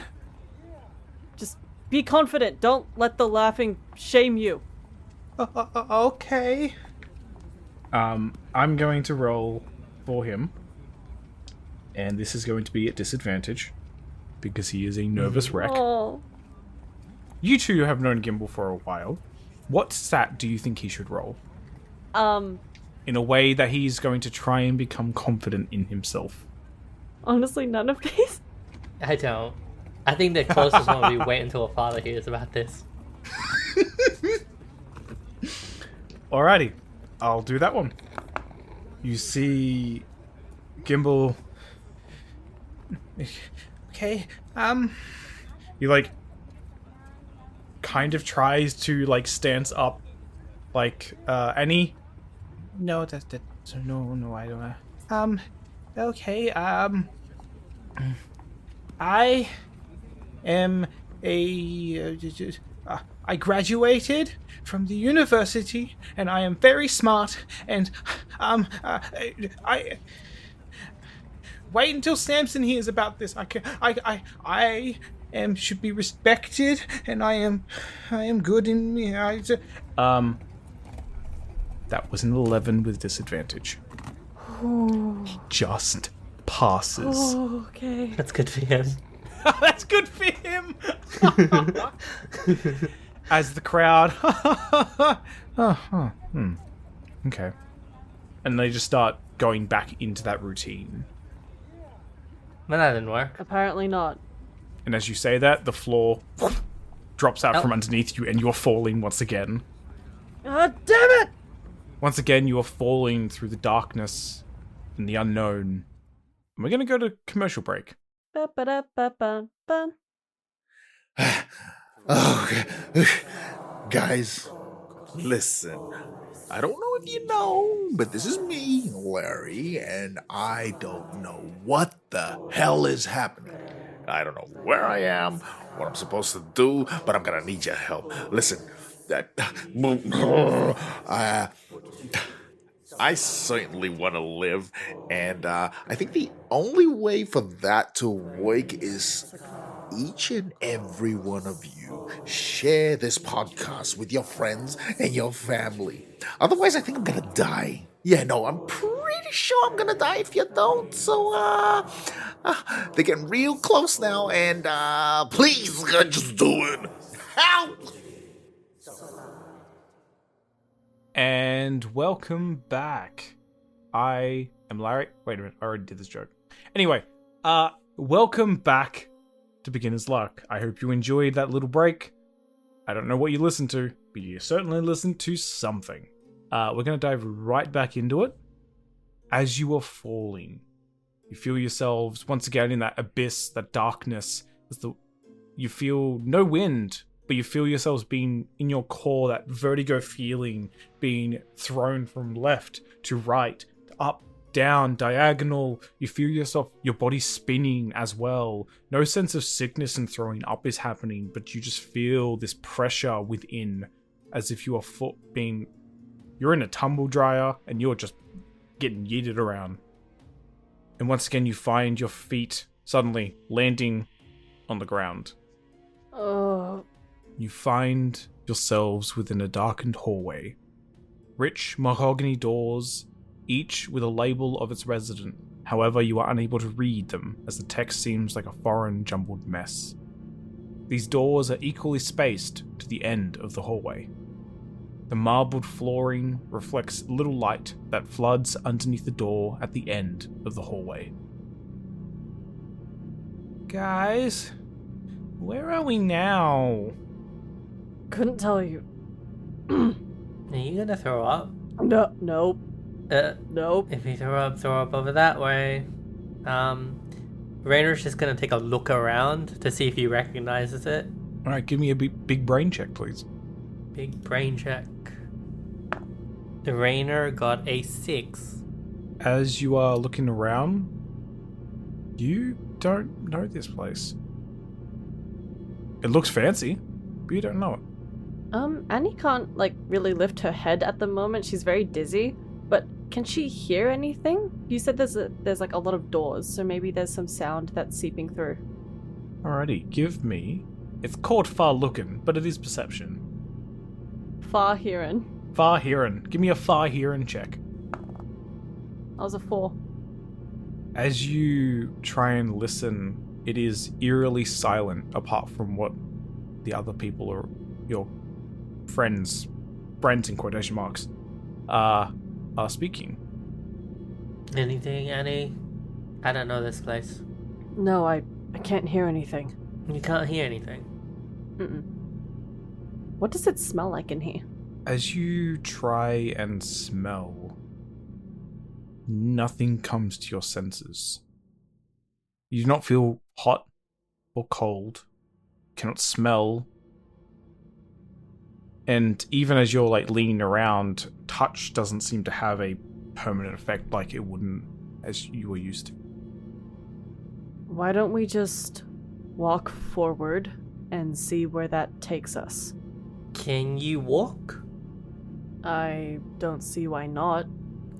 Just be confident. Don't let the laughing shame you. Okay. I'm going to roll for him. And this is going to be at disadvantage. Because he is a nervous wreck. Oh. You two have known Gimbal for a while. What stat do you think he should roll? In a way that he's going to try and become confident in himself. Honestly, none of these. I don't. I think the closest one would be wait until a father hears about this. Alrighty, I'll do that one. You see Gimbal. Okay, he like kind of tries to like stance up, like Annie. No, that's no, I don't. Okay, I am I graduated from the university, and I am very smart, and I wait until Samson hears about this. I should be respected, and I am good in that was an 11 with disadvantage. He just passes. Oh, okay. That's good for him. That's good for him. As the crowd, okay, and they just start going back into that routine. But that didn't work. Apparently not. And as you say that, the floor drops out from underneath you, and you are falling once again. Ah, damn it! Once again, you are falling through the darkness and the unknown. And we're gonna go to commercial break. Ba-ba-da-ba-ba-ba. Okay. Guys, listen. I don't know if you know, but this is me, Larry, and I don't know what the hell is happening. I don't know where I am, what I'm supposed to do, but I'm gonna need your help. Listen, I certainly want to live, and I think the only way for that to work is each and every one of you share this podcast with your friends and your family. Otherwise, I think I'm gonna die. Yeah, no, I'm pretty sure I'm gonna die if you don't. So, they're getting real close now, and please, just do it. Help! And welcome back. I am Larry. Wait a minute, I already did this joke. Anyway, welcome back to Beginner's Luck. I hope you enjoyed that little break. I don't know what you listened to, but you certainly listened to something. We're going to dive right back into it. As you are falling, you feel yourselves once again in that abyss, that darkness. You feel no wind, but you feel yourselves being in your core, that vertigo feeling, being thrown from left to right, up, down, diagonal. You feel yourself, your body spinning as well. No sense of sickness and throwing up is happening, but you just feel this pressure within, as if you are you're in a tumble dryer and you're just getting yeeted around. And once again, you find your feet suddenly landing on the ground. You find yourselves within a darkened hallway. Rich mahogany doors, each with a label of its resident. However, you are unable to read them, as the text seems like a foreign jumbled mess. These doors are equally spaced to the end of the hallway. The marbled flooring reflects little light that floods underneath the door at the end of the hallway. Guys, where are we now? Couldn't tell you. Are you gonna throw up? No, nope. Nope. If you throw up over that way. Rainer's just gonna take a look around to see if he recognizes it. Alright, give me a big brain check, please. Big brain check. Rainer got a 6. as you are looking around, you don't know this place. It looks fancy, but you don't know it. Annie can't, like, really lift her head at the moment. She's very dizzy. But can she hear anything? You said there's like a lot of doors, so maybe there's some sound that's seeping through. Alrighty, give me... It's called far looking, but it is perception. Far hearing. Far hearing. Give me a far hearing check. That was a 4. As you try and listen, it is eerily silent apart from what the other people or your friends in quotation marks, are speaking. Anything, Annie? I don't know this place. No, I can't hear anything. You can't hear anything. Mm-mm. What does it smell like in here? As you try and smell, nothing comes to your senses. You do not feel hot or cold, cannot smell, and even as you're like leaning around, touch doesn't seem to have a permanent effect like it wouldn't as you were used to. Why don't we just walk forward and see where that takes us? Can you walk? I don't see why not.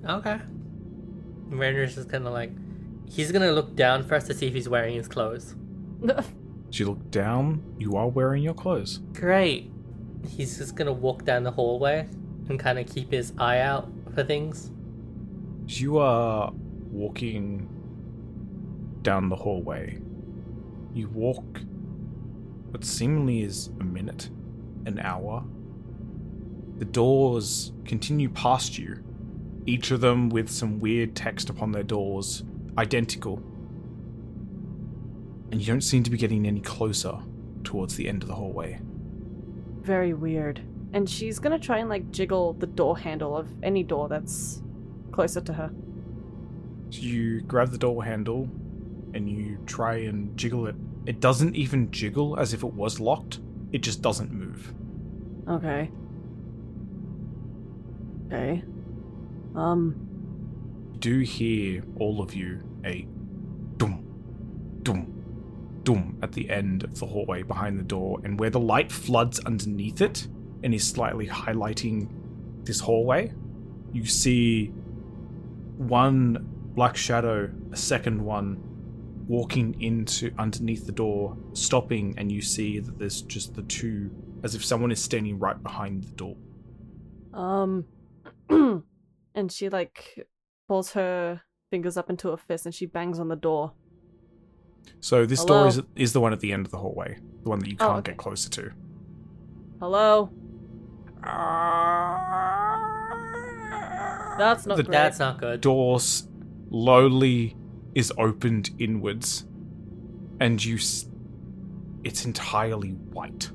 Okay. Rainer's just kind of like... He's gonna look down first to see if he's wearing his clothes. As you look down, you are wearing your clothes. Great. He's just gonna walk down the hallway and kind of keep his eye out for things. As you are walking down the hallway, you walk what seemingly is a minute, an hour. The doors continue past you, each of them with some weird text upon their doors, identical. And you don't seem to be getting any closer towards the end of the hallway. Very weird. And she's gonna try and like jiggle the door handle of any door that's closer to her. So you grab the door handle and you try and jiggle it. It doesn't even jiggle as if it was locked. It just doesn't move. Okay. Okay. You do hear, all of you, a dum, dum, dum at the end of the hallway behind the door, and where the light floods underneath it and is slightly highlighting this hallway, you see one black shadow, a second one, walking into underneath the door, stopping, and you see that there's just the two, as if someone is standing right behind the door. And she like pulls her fingers up into a fist and she bangs on the door. So this Hello? door is the one at the end of the hallway, the one that you can't okay. get closer to. Hello? That's not great. That's not good. Door slowly is opened inwards, and it's entirely white.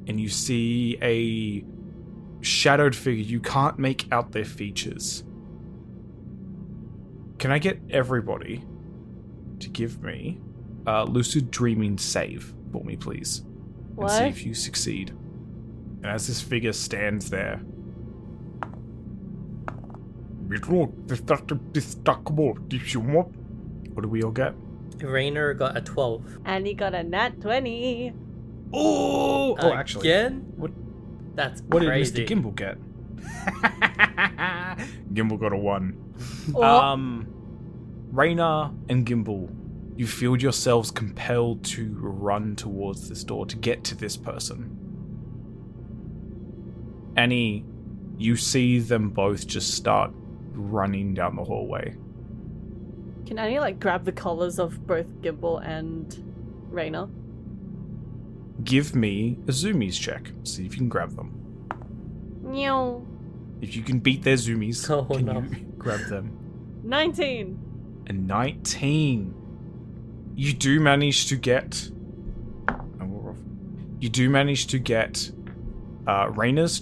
And you see a shadowed figure. You can't make out their features. Can I get everybody to give me a lucid dreaming save for me, please? What? And see if you succeed. And as this figure stands there, what do we all get? Rainer got a 12. And he got a nat 20. Oh, actually, Again? what What did crazy. Mr. Gimbal get? Gimbal got a 1. Oh. Raina and Gimbal, you feel yourselves compelled to run towards this door to get to this person. Annie, you see them both just start running down the hallway. Can Annie like grab the collars of both Gimbal and Raina? Give me a zoomies check. See if you can grab them. No. If you can beat their zoomies, Oh, can no. you grab them? 19. A 19. You do manage to get... You do manage to get Raina's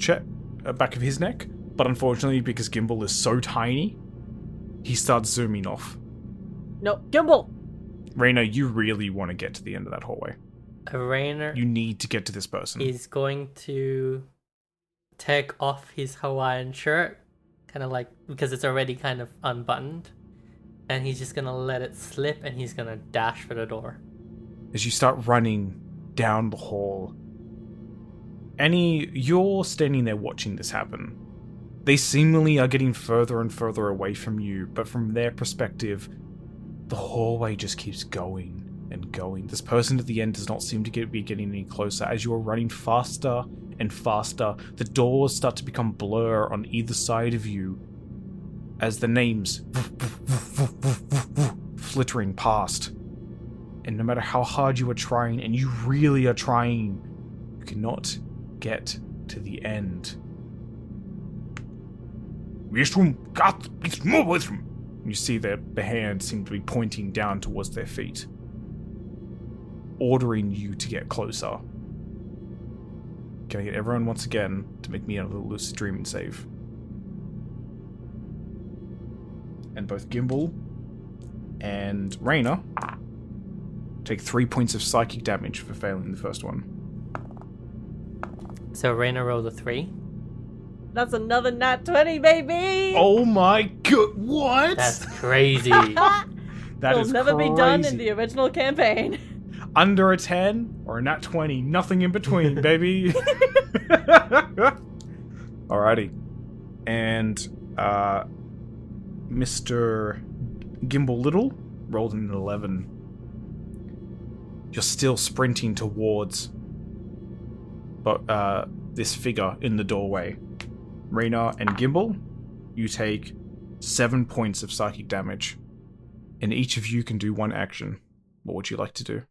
back of his neck, but unfortunately, because Gimbal is so tiny, he starts zooming off. No, Gimbal! Raina, you really want to get to the end of that hallway. Rainer You need to get to this person. is going to take off his Hawaiian shirt kind of like, because it's already kind of unbuttoned. And he's just gonna let it slip and he's gonna dash for the door. As you start running down the hall, Annie, you're standing there watching this happen. They seemingly are getting further and further away from you, but from their perspective, the hallway just keeps going and going. This person at the end does not seem to be getting any closer. As you are running faster and faster, the doors start to become blur on either side of you as the names flittering past. And no matter how hard you are trying, and you really are trying, you cannot get to the end. You see that the hands seem to be pointing down towards their feet, ordering you to get closer. Can I get everyone once again to make me a little lucid dreaming save? And both Gimbal and Raina take 3 points of psychic damage for failing the first one. So Raina rolled a 3. That's another nat 20, baby! Oh my god, what? That's crazy. That It'll is never crazy. be done in the original campaign. Under a 10 or a nat 20, nothing in between, baby. Alrighty. And Mr. Gimbal Little rolled an 11. You're still sprinting towards this figure in the doorway. Raina and Gimbal, you take 7 points of psychic damage, and each of you can do one action. What would you like to do?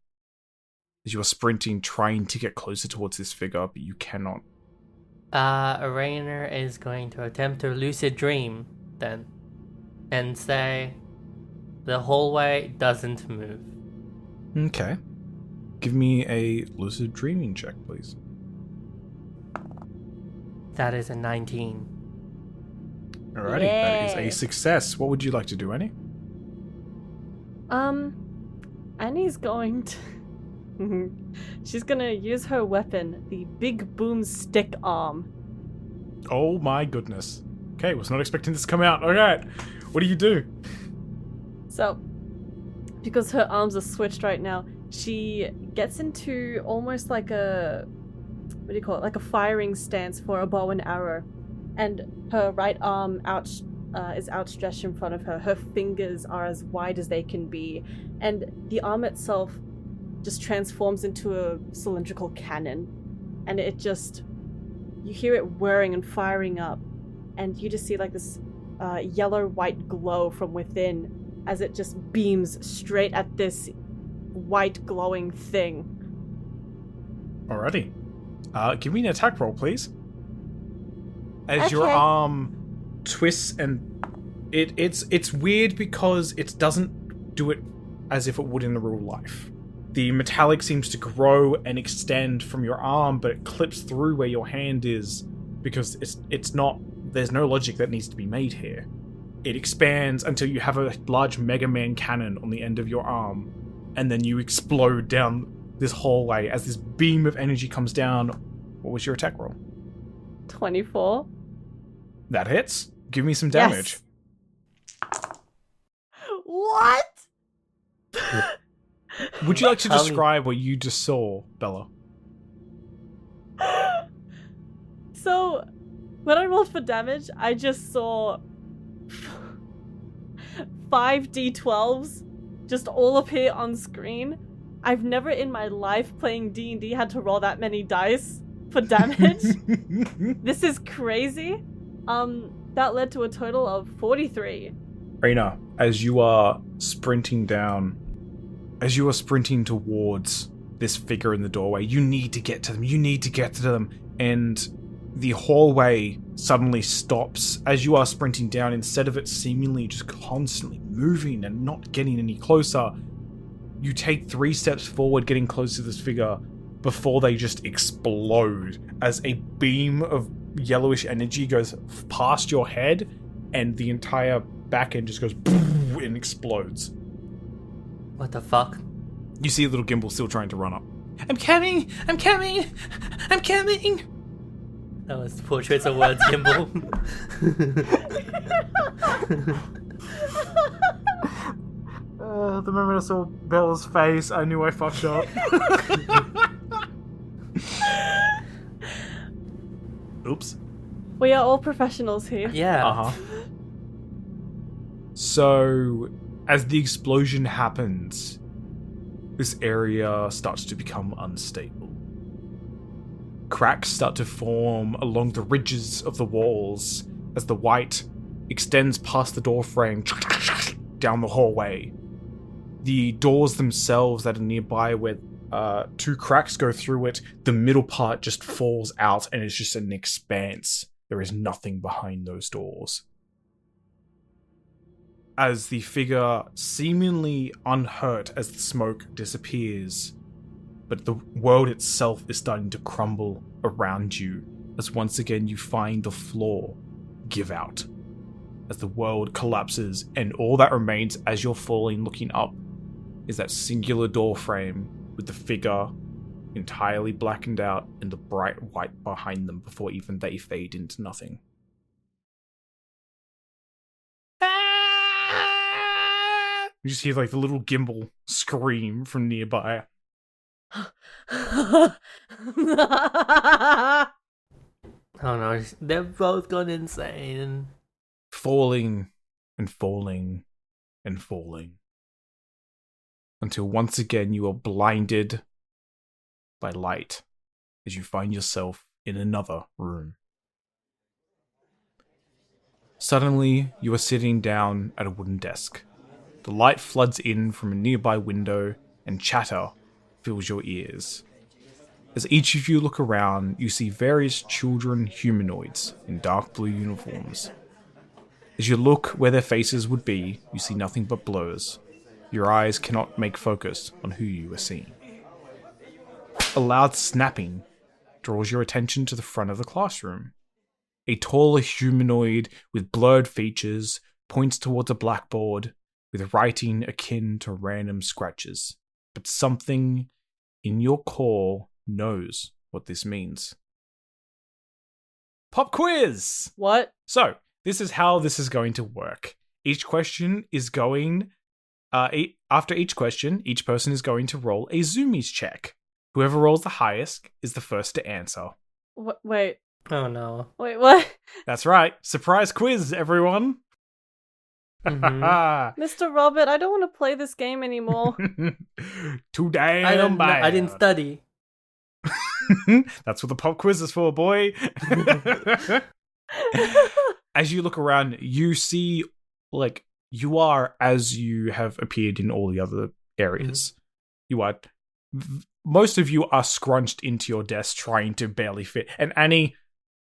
As you are sprinting, trying to get closer towards this figure, but you cannot. Rainer is going to attempt to lucid dream, then, and say, the hallway doesn't move. Okay. Give me a lucid dreaming check, please. That is a 19. Alrighty, that is a success. What would you like to do, Annie? Annie's going to... She's gonna use her weapon, the big boom stick arm. Oh my goodness. Okay, was not expecting this to come out. Alright, what do you do? So, because her arms are switched right now, she gets into almost like a... what do you call it? Like a firing stance for a bow and arrow. And her right arm is outstretched in front of her. Her fingers are as wide as they can be. And the arm itself just transforms into a cylindrical cannon. And it just... you hear it whirring and firing up. And you just see like this yellow-white glow from within as it just beams straight at this white glowing thing. Alrighty. Give me an attack roll, please. As your Okay. arm twists and... It's weird because it doesn't do it as if it would in real life. The metallic seems to grow and extend from your arm, but it clips through where your hand is because it's not... there's no logic that needs to be made here. It expands until you have a large Mega Man cannon on the end of your arm, and then you explode down this hallway as this beam of energy comes down. What was your attack roll? 24. That hits. Give me some damage. Yes. What? Would you like to Tell me. describe what you just saw, Bella? So, when I rolled for damage, I just saw 5 d12s just all appear on screen. I've never in my life playing D&D had to roll that many dice for damage. This is crazy. That led to a total of 43. Raina, as you are sprinting towards this figure in the doorway, you need to get to them. And the hallway suddenly stops as you are sprinting down. Instead of it seemingly just constantly moving and not getting any closer, you take 3 steps forward, getting close to this figure before they just explode as a beam of yellowish energy goes past your head and the entire back end just goes and explodes. What the fuck? You see little Gimbal still trying to run up. I'm coming! I'm coming! I'm coming! That was poor choice of words, Gimbal. The moment I saw Bella's face, I knew I fucked up. Oops. We are all professionals here. Yeah. Uh-huh. So, as the explosion happens, this area starts to become unstable. Cracks start to form along the ridges of the walls as the white extends past the door frame down the hallway. The doors themselves that are nearby where two cracks go through it, the middle part just falls out and it's just an expanse. There is nothing behind those doors. As the figure, seemingly unhurt as the smoke disappears, but the world itself is starting to crumble around you as once again you find the floor give out. As the world collapses and all that remains as you're falling looking up is that singular door frame with the figure entirely blackened out and the bright white behind them before even they fade into nothing. You just hear like the little gimbal scream from nearby. Oh no, they're both gone insane. Falling and falling and falling. Until once again you are blinded by light as you find yourself in another room. Suddenly, you are sitting down at a wooden desk. The light floods in from a nearby window and chatter fills your ears. As each of you look around, you see various children humanoids in dark blue uniforms. As you look where their faces would be, you see nothing but blurs. Your eyes cannot make focus on who you are seeing. A loud snapping draws your attention to the front of the classroom. A taller humanoid with blurred features points towards a blackboard with writing akin to random scratches. But something in your core knows what this means. Pop quiz! What? So, this is how this is going to work. Each question is going... after each question, each person is going to roll a Zoomies check. Whoever rolls the highest is the first to answer. Wait. Oh no. Wait, what? That's right. Surprise quiz, everyone. Mr. Robert, I don't want to play this game anymore. Too damn bad. I didn't study. That's what the pop quiz is for, boy. As you look around, you see, like, you are as you have appeared in all the other areas. You are... Most of you are scrunched into your desk trying to barely fit. And Annie,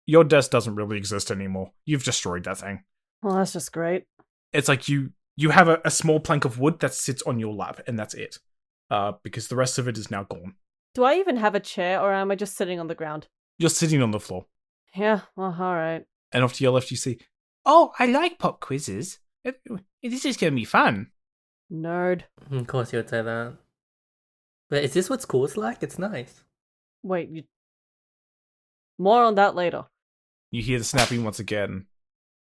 your desk doesn't really exist anymore. You've destroyed that thing. Well, that's just great. It's like you have a small plank of wood that sits on your lap, and that's it. Because the rest of it is now gone. Do I even have a chair, or am I just sitting on the ground? You're sitting on the floor. Yeah, well, alright. And off to your left you see, oh, I like pop quizzes. This is going to be fun. Nerd. Of course you would say that. But is this what school's like? It's nice. Wait, you... More on that later. You hear the snapping once again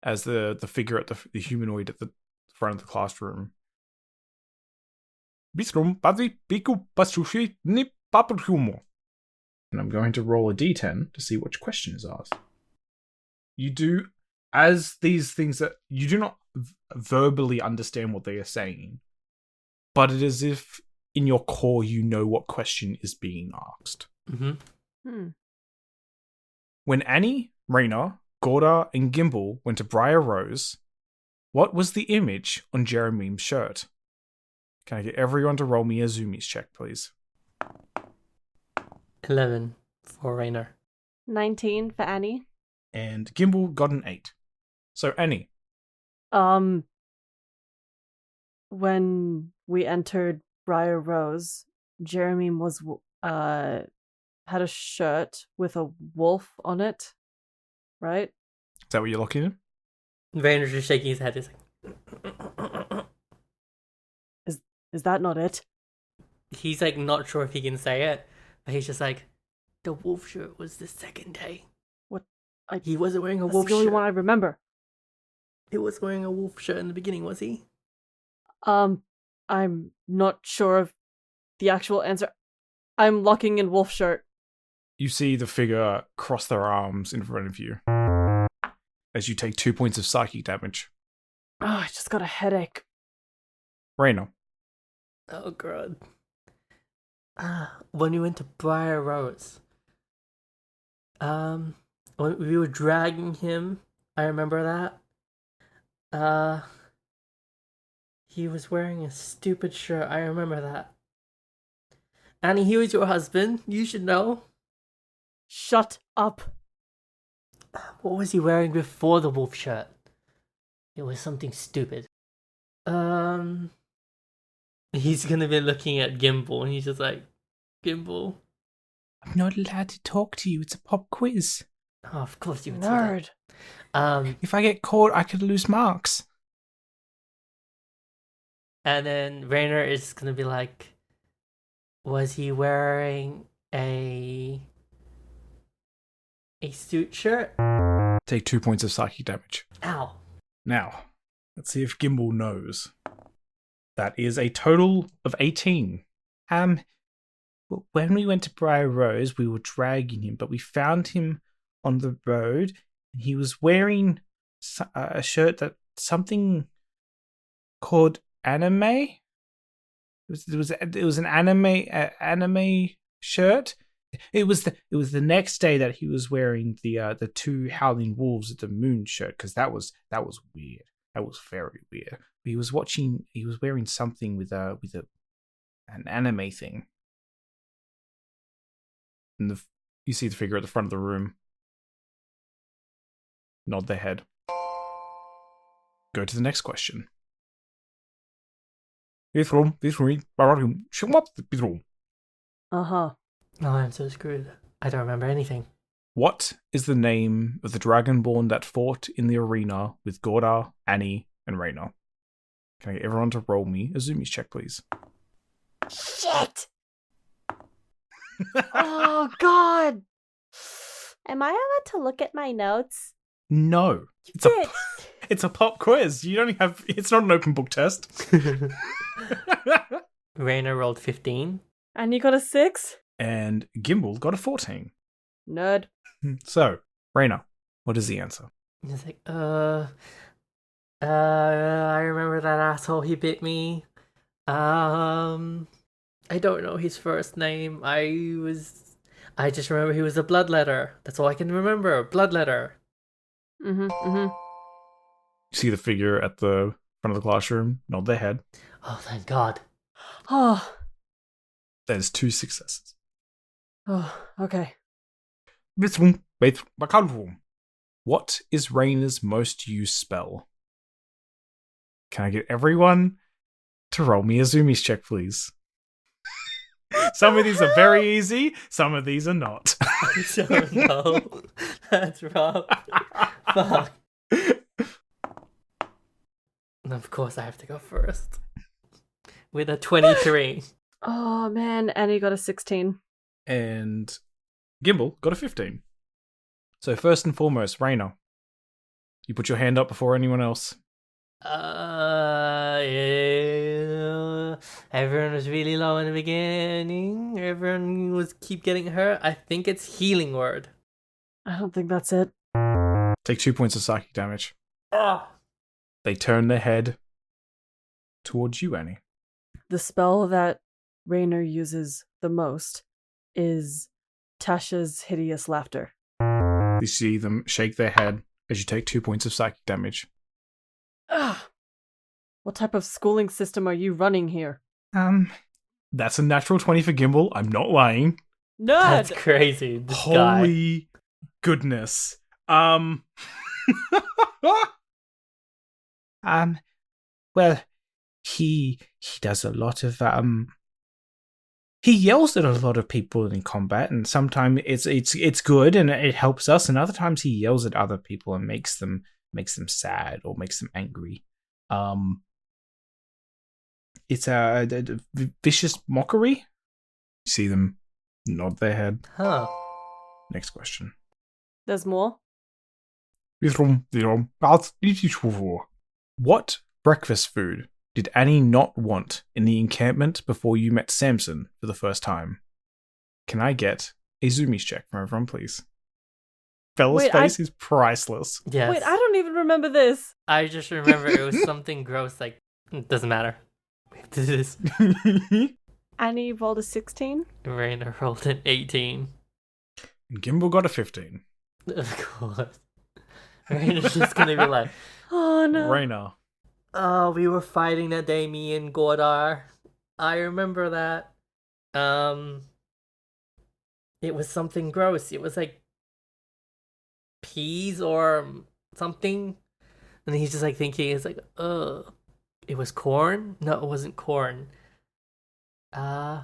as the figure at the humanoid at the front of the classroom. And I'm going to roll a d10 to see which question is asked. You do, as these things that you do not verbally understand what they are saying, but it is as if in your core you know what question is being asked. When Annie, Raina, Gorda, and Gimbal went to Briar Rose, what was the image on Jeremy's shirt? Can I get everyone to roll me a Zoomies check, please? 11 for Rainer. 19 for Annie. And Gimbal got an 8. So, Annie. When we entered Briar Rose, Jeremy was had a shirt with a wolf on it, right? Is that what you're looking at? Rainer's just shaking his head. He's like... Is that not it? He's like not sure if he can say it, but he's just like, the wolf shirt was the second day. He wasn't wearing a That's wolf the only shirt. one I remember. He was wearing a wolf shirt in the beginning, was he? I'm not sure of the actual answer. I'm locking in wolf shirt. You see the figure cross their arms in front of you as you take 2 points of psychic damage. Oh, I just got a headache. Raina. Oh god. When we went to Briar Rose, when we were dragging him, I remember that. He was wearing a stupid shirt. I remember that. Annie, he was your husband. You should know. Shut up. What was he wearing before the wolf shirt? It was something stupid. He's gonna be looking at Gimbal, and he's just like, Gimbal. I'm not allowed to talk to you. It's a pop quiz. Oh, of course you would say that. Nerd. If I get caught, I could lose marks. And then Rainer is gonna be like, was he wearing a suit shirt? Take 2 points of psychic damage. Ow. Now, let's see if Gimbal knows. That is a total of 18. When we went to Briar Rose, we were dragging him, but we found him on the road, and he was wearing a shirt that something called anime. It was an anime shirt. It was the next day that he was wearing the two howling wolves at the moon shirt, because that was weird. That was very weird. He was wearing something with an anime thing. And you see the figure at the front of the room nod their head. Go to the next question. Uh-huh. Oh, I'm so screwed. I don't remember anything. What is the name of the dragonborn that fought in the arena with Gorda, Annie, and Raina? Can I get everyone to roll me a zoomies check, please? Shit! Oh, God! Am I allowed to look at my notes? No. It's a pop quiz. You don't have. It's not an open book test. Rainer rolled 15. And you got a 6? And Gimbal got a 14. Nerd. So, Raina, what is the answer? He's like, I remember that asshole, he bit me. I don't know his first name. I just remember he was a bloodletter. That's all I can remember. Bloodletter. You see the figure at the front of the classroom nod their head. Oh, thank God. Oh. There's 2 successes. Oh, okay. What is Raina's most used spell? Can I get everyone to roll me a zoomies check, please? Some of these are very easy, some of these are not. I don't know. That's rough. Fuck. And of course I have to go first. With a 23. Oh, man. Annie got a 16. And Gimbal got a 15. So first and foremost, Raina, you put your hand up before anyone else. Yeah. Everyone was really low in the beginning. Everyone was keep getting hurt. I think it's healing word. I don't think that's it. Take 2 points of psychic damage. Ah. They turn their head towards you, Annie. The spell that Rainer uses the most is Tasha's hideous laughter. You see them shake their head as you take 2 points of psychic damage. Ugh. What type of schooling system are you running here? That's a natural 20 for Gimbal. I'm not lying. Nerd! That's crazy. This guy. Holy goodness. Well, he does a lot of he yells at a lot of people in combat, and sometimes it's good and it helps us, and other times he yells at other people and makes them sad or makes them angry. It's a vicious mockery. You see them nod their head. Huh. Next question. There's more? What breakfast food did Annie not want in the encampment before you met Samson for the first time? Can I get a zoomies check from everyone, please? Bella's Wait, face is priceless. Yes. Wait, I don't even remember this. I just remember it was something gross, like, it doesn't matter. This is Annie rolled a 16. Raina rolled an 18. And Gimbal got a 15. Of course. Raina's just gonna be like, Oh no. Raina. oh, we were fighting that day, me and Gordar. I remember that. It was something gross. It was like peas or something. And he's just like thinking, it's like, it was corn? No, it wasn't corn. It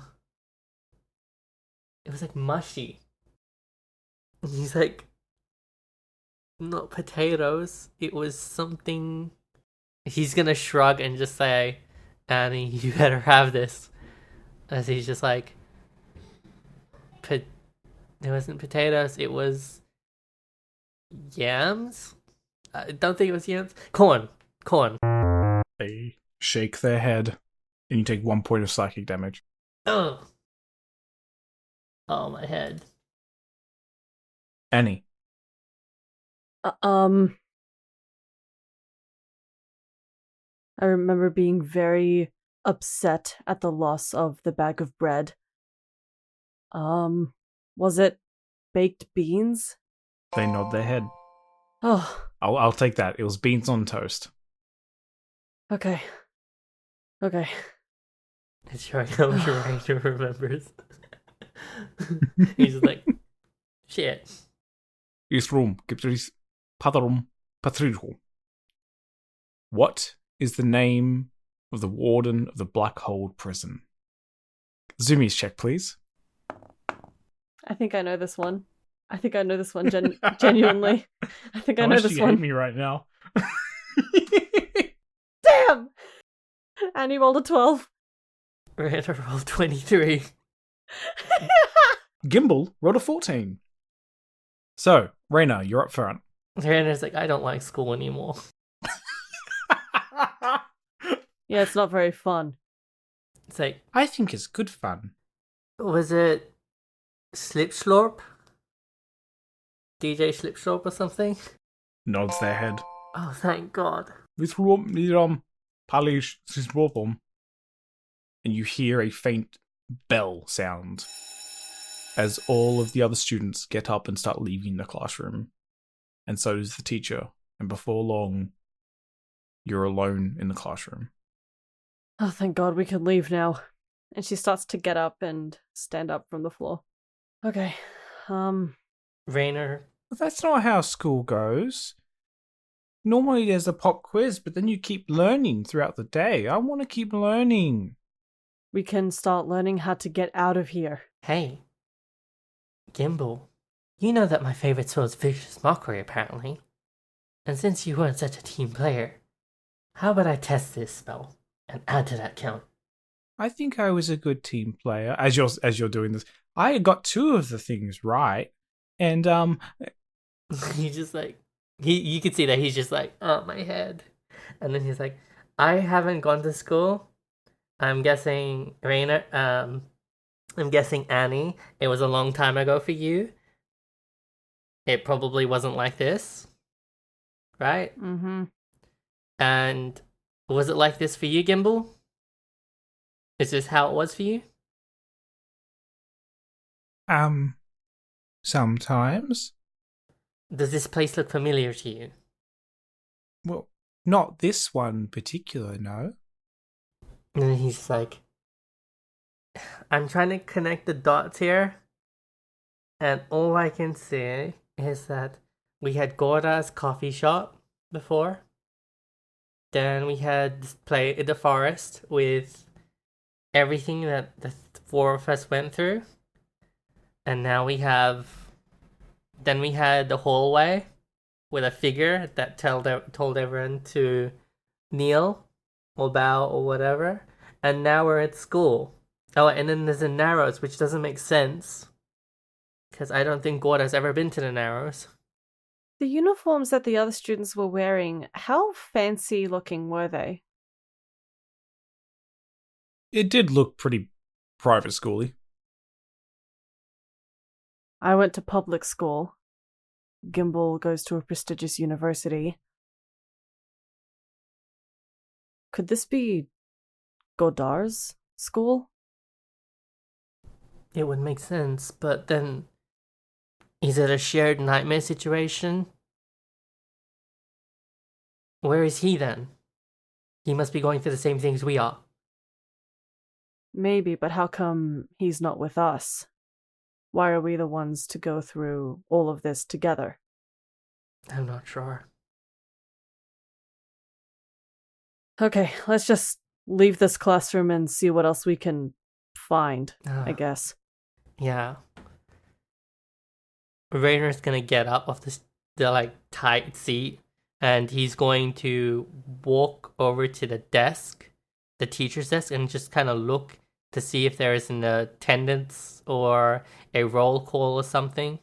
was like mushy. And he's like, not potatoes. It was something. He's gonna shrug and just say, Annie, you better have this. As he's just like, it wasn't potatoes, it was yams? I don't think it was yams. Corn. They shake their head, and you take 1 point of psychic damage. Oh, my head. Annie. I remember being very upset at the loss of the bag of bread. Was it baked beans? They nod their head. Oh, I'll take that. It was beans on toast. okay. Okay. It's showing how much Ranger remembers. He's like, shit. Isrum, Giptris, Padarum, Patrijo. What is the name of the warden of the Black Hole prison? Zoomies check, please. I think I know this one. Genuinely. I think I know this How much do you hate one. me right now? Damn! Annie rolled a 12. Ranger rolled 23. Gimbal rolled a 14. So, Raina, you're up front. Ranger's like, I don't like school anymore. Yeah, it's not very fun. It's like, I think it's good fun. was it Slip Slorp? DJ Slip Slorp or something? Nods their head. Oh, thank God. And you hear a faint bell sound as all of the other students get up and start leaving the classroom. And so does the teacher. And before long, you're alone in the classroom. Oh, thank God we can leave now. And she starts to get up and stand up from the floor. Okay, Rainer, That's not how school goes. Normally there's a pop quiz, but then you keep learning throughout the day. I want to keep learning. we can start learning how to get out of here. hey. Gimbal, you know that my favorite spell is Vicious Mockery, apparently. And since you weren't such a team player, how about I test this spell and add to that count? I think I was a good team player. As you're doing this, I got 2 of the things right, and He's just like, you can see that he's just like, oh, my head. And then he's like, I haven't gone to school. I'm guessing Rainer, I'm guessing Annie, it was a long time ago for you. It probably wasn't like this, right? Mm-hmm. And was it like this for you, Gimbal? Is this how it was for you? sometimes. Does this place look familiar to you? Well, not this one particular, no. And then he's like, I'm trying to connect the dots here, and all I can see is that we had Gorda's coffee shop before. Then we had this play in the forest with everything that the 4 of us went through. And now we have... Then we had the hallway with a figure that told everyone to kneel or bow or whatever. And now we're at school. Oh, and then there's the Narrows, which doesn't make sense. Because I don't think Gorda's ever been to the Narrows. The uniforms that the other students were wearing, how fancy looking were they? It did look pretty private schooly. I went to public school. Gimbal goes to a prestigious university. Could this be Godard's school? It would make sense, but then... Is it a shared nightmare situation? Where is he then? He must be going through the same things we are. Maybe, but how come he's not with us? Why are we the ones to go through all of this together? I'm not sure. Okay, let's just leave this classroom and see what else we can find, I guess. Yeah. Rainer's gonna get up off the tight seat, and he's going to walk over to the desk, the teacher's desk, and just kind of look to see if there is an attendance or a roll call or something.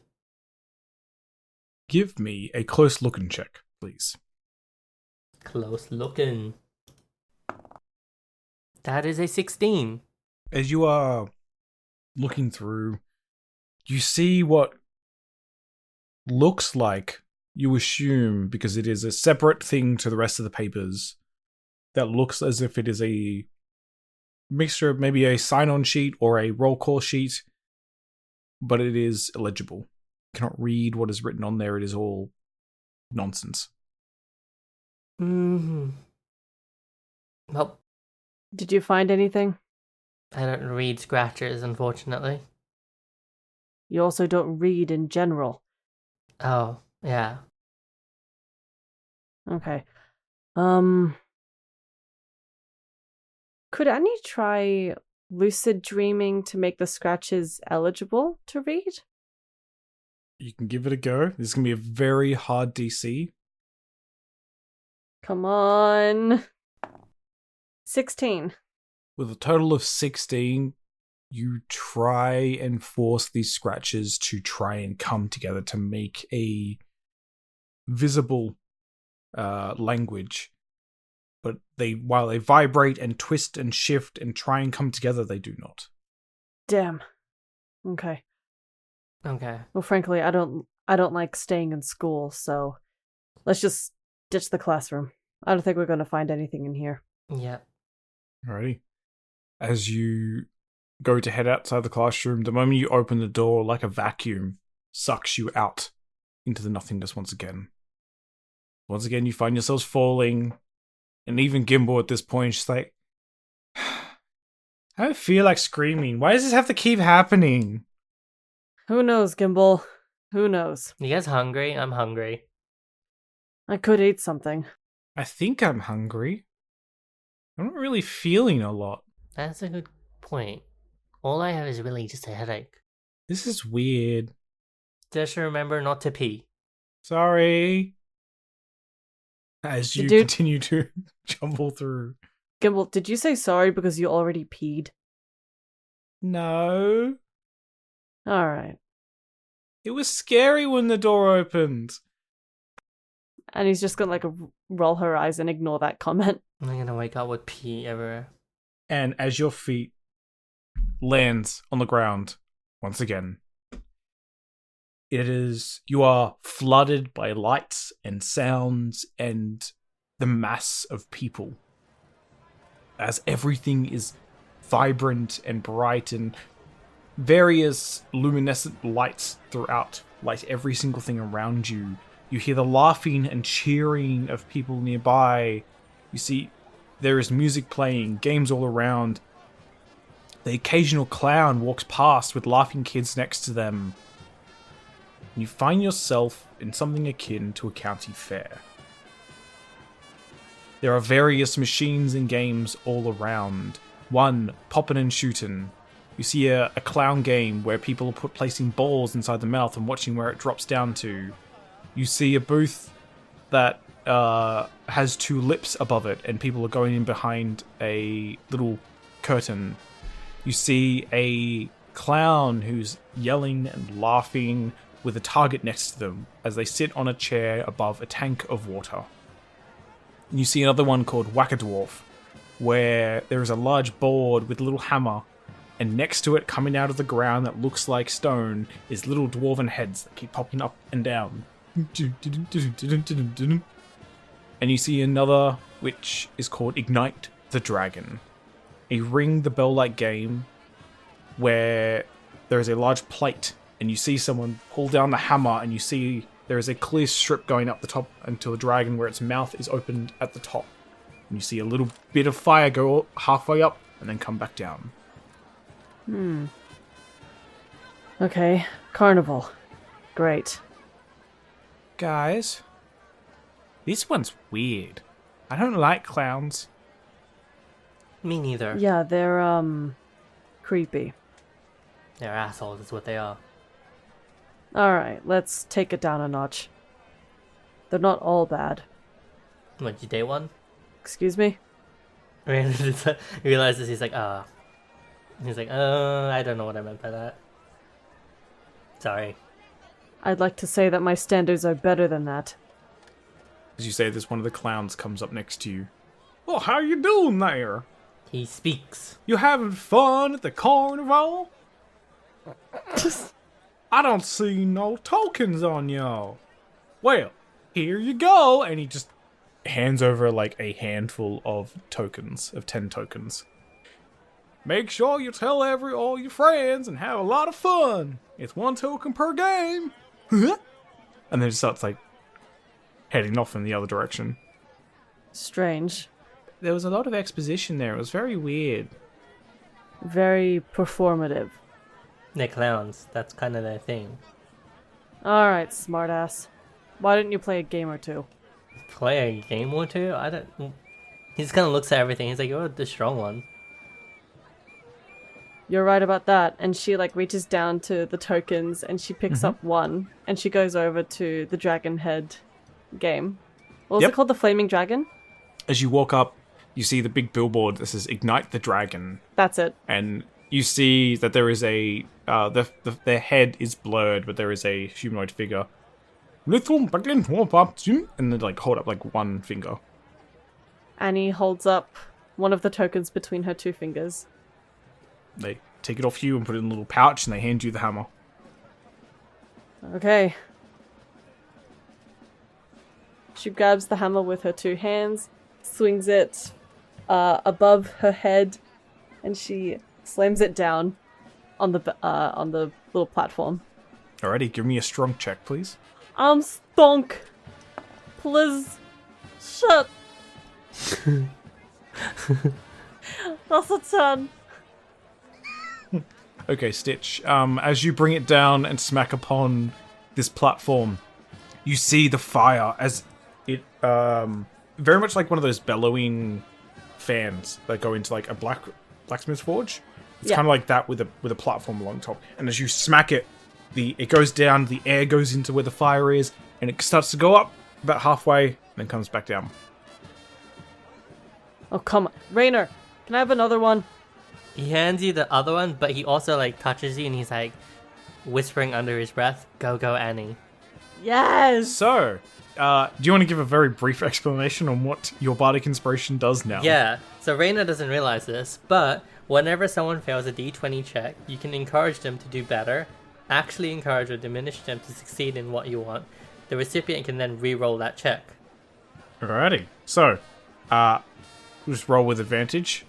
Give me a close looking check, please. Close looking. That is a 16. As you are looking through, you see what looks like, you assume, because it is a separate thing to the rest of the papers, that looks as if it is a mixture of maybe a sign-on sheet or a roll call sheet, but it is illegible. You cannot read what is written on there. It is all nonsense. Mm-hmm. Well, Did you find anything? I don't read scratchers, unfortunately. You also don't read in general. Oh, yeah. Okay. Could Annie try lucid dreaming to make the scratches eligible to read? You can give it a go. This is going to be a very hard DC. Come on. 16. With a total of 16, you try and force these scratches to try and come together to make a visible language. But while they vibrate and twist and shift and try and come together, they do not. Damn. Okay. Okay. Well, frankly, I don't like staying in school, so let's just ditch the classroom. I don't think we're going to find anything in here. Yeah. Alrighty. As you go to head outside the classroom, the moment you open the door, like a vacuum, sucks you out into the nothingness once again. Once again, you find yourselves falling, and even Gimbal at this point, she's like, I don't feel like screaming. Why does this have to keep happening? Who knows, Gimbal? Who knows? You guys hungry? I'm hungry. I could eat something. I think I'm hungry. I'm not really feeling a lot. That's a good point. All I have is really just a headache. This is weird. Just remember not to pee. Sorry. As you Dude. continue to jumble through. Gimbal, did you say sorry because you already peed? No. Alright. It was scary when the door opened. And he's just gonna roll her eyes and ignore that comment. I'm gonna wake up with pee everywhere. And as your feet lands on the ground once again, you are flooded by lights and sounds and the mass of people. As everything is vibrant and bright and various luminescent lights throughout, light every single thing around you. You hear the laughing and cheering of people nearby. You see there is music playing, games all around. The occasional clown walks past with laughing kids next to them. And you find yourself in something akin to a county fair. There are various machines and games all around. One, poppin' and shootin'. You see a clown game where people are placing balls inside the mouth and watching where it drops down to. You see a booth that has two lips above it, and people are going in behind a little curtain. You see a clown who's yelling and laughing, with a target next to them as they sit on a chair above a tank of water. And you see another one called Whack-a-Dwarf, where there is a large board with a little hammer, and next to it, coming out of the ground that looks like stone, is little dwarven heads that keep popping up and down. And you see another, which is called Ignite the Dragon, a ring the bell-like game where there is a large plate, and you see someone pull down the hammer, and you see there is a clear strip going up the top until the dragon where its mouth is opened at the top. And you see a little bit of fire go halfway up and then come back down. Okay, carnival. Great. Guys, this one's weird. I don't like clowns. Me neither. Yeah, they're, creepy. They're assholes is what they are. Alright, let's take it down a notch. They're not all bad. What, did you date one? Excuse me? He realizes he's like, He's like, I don't know what I meant by that. Sorry. I'd like to say that my standards are better than that. As you say this, one of the clowns comes up next to you. Well, how you doing there? He speaks. You having fun at the carnival? I don't see no tokens on y'all. Well, here you go. And he just hands over like a handful of tokens, of 10 tokens. Make sure you tell all your friends and have a lot of fun. It's 1 token per game. And then it starts like heading off in the other direction. Strange. There was a lot of exposition there. It was very weird. Very performative. They're clowns. That's kind of their thing. Alright, smartass. Why didn't you play a game or two? Play a game or two? I don't... He just kind of looks at everything. He's like, you're the strong one. You're right about that. And she like reaches down to the tokens and she picks up one and she goes over to the dragon head game. What was it called? The Flaming Dragon? As you walk up, you see the big billboard that says Ignite the Dragon. That's it. And you see that there is a... their head is blurred, but there is a humanoid figure. And they like hold up like one finger. Annie holds up one of the tokens between her 2 fingers. They take it off you and put it in a little pouch, and they hand you the hammer. Okay. She grabs the hammer with her 2 hands, swings it above her head, and she slams it down on the little platform. Alrighty, give me a strong check, please. I'm stunk. Please. Shut. That's a 10. Okay, Stitch. As you bring it down and smack upon this platform, you see the fire as it, very much like one of those bellowing fans that go into like a blacksmith's forge. It's kind of like that with a platform along top. And as you smack it, it goes down, the air goes into where the fire is, and it starts to go up about halfway, and then comes back down. Oh, come on. Rainer, can I have another one? He hands you the other one, but he also like touches you and he's like whispering under his breath, "Go, go, Annie." Yes! So, do you want to give a very brief explanation on what your bardic inspiration does now? Yeah, so Reina doesn't realize this, but whenever someone fails a d20 check, you can encourage them to do better, actually encourage or diminish them to succeed in what you want. The recipient can then re-roll that check. Alrighty. So, just roll with advantage.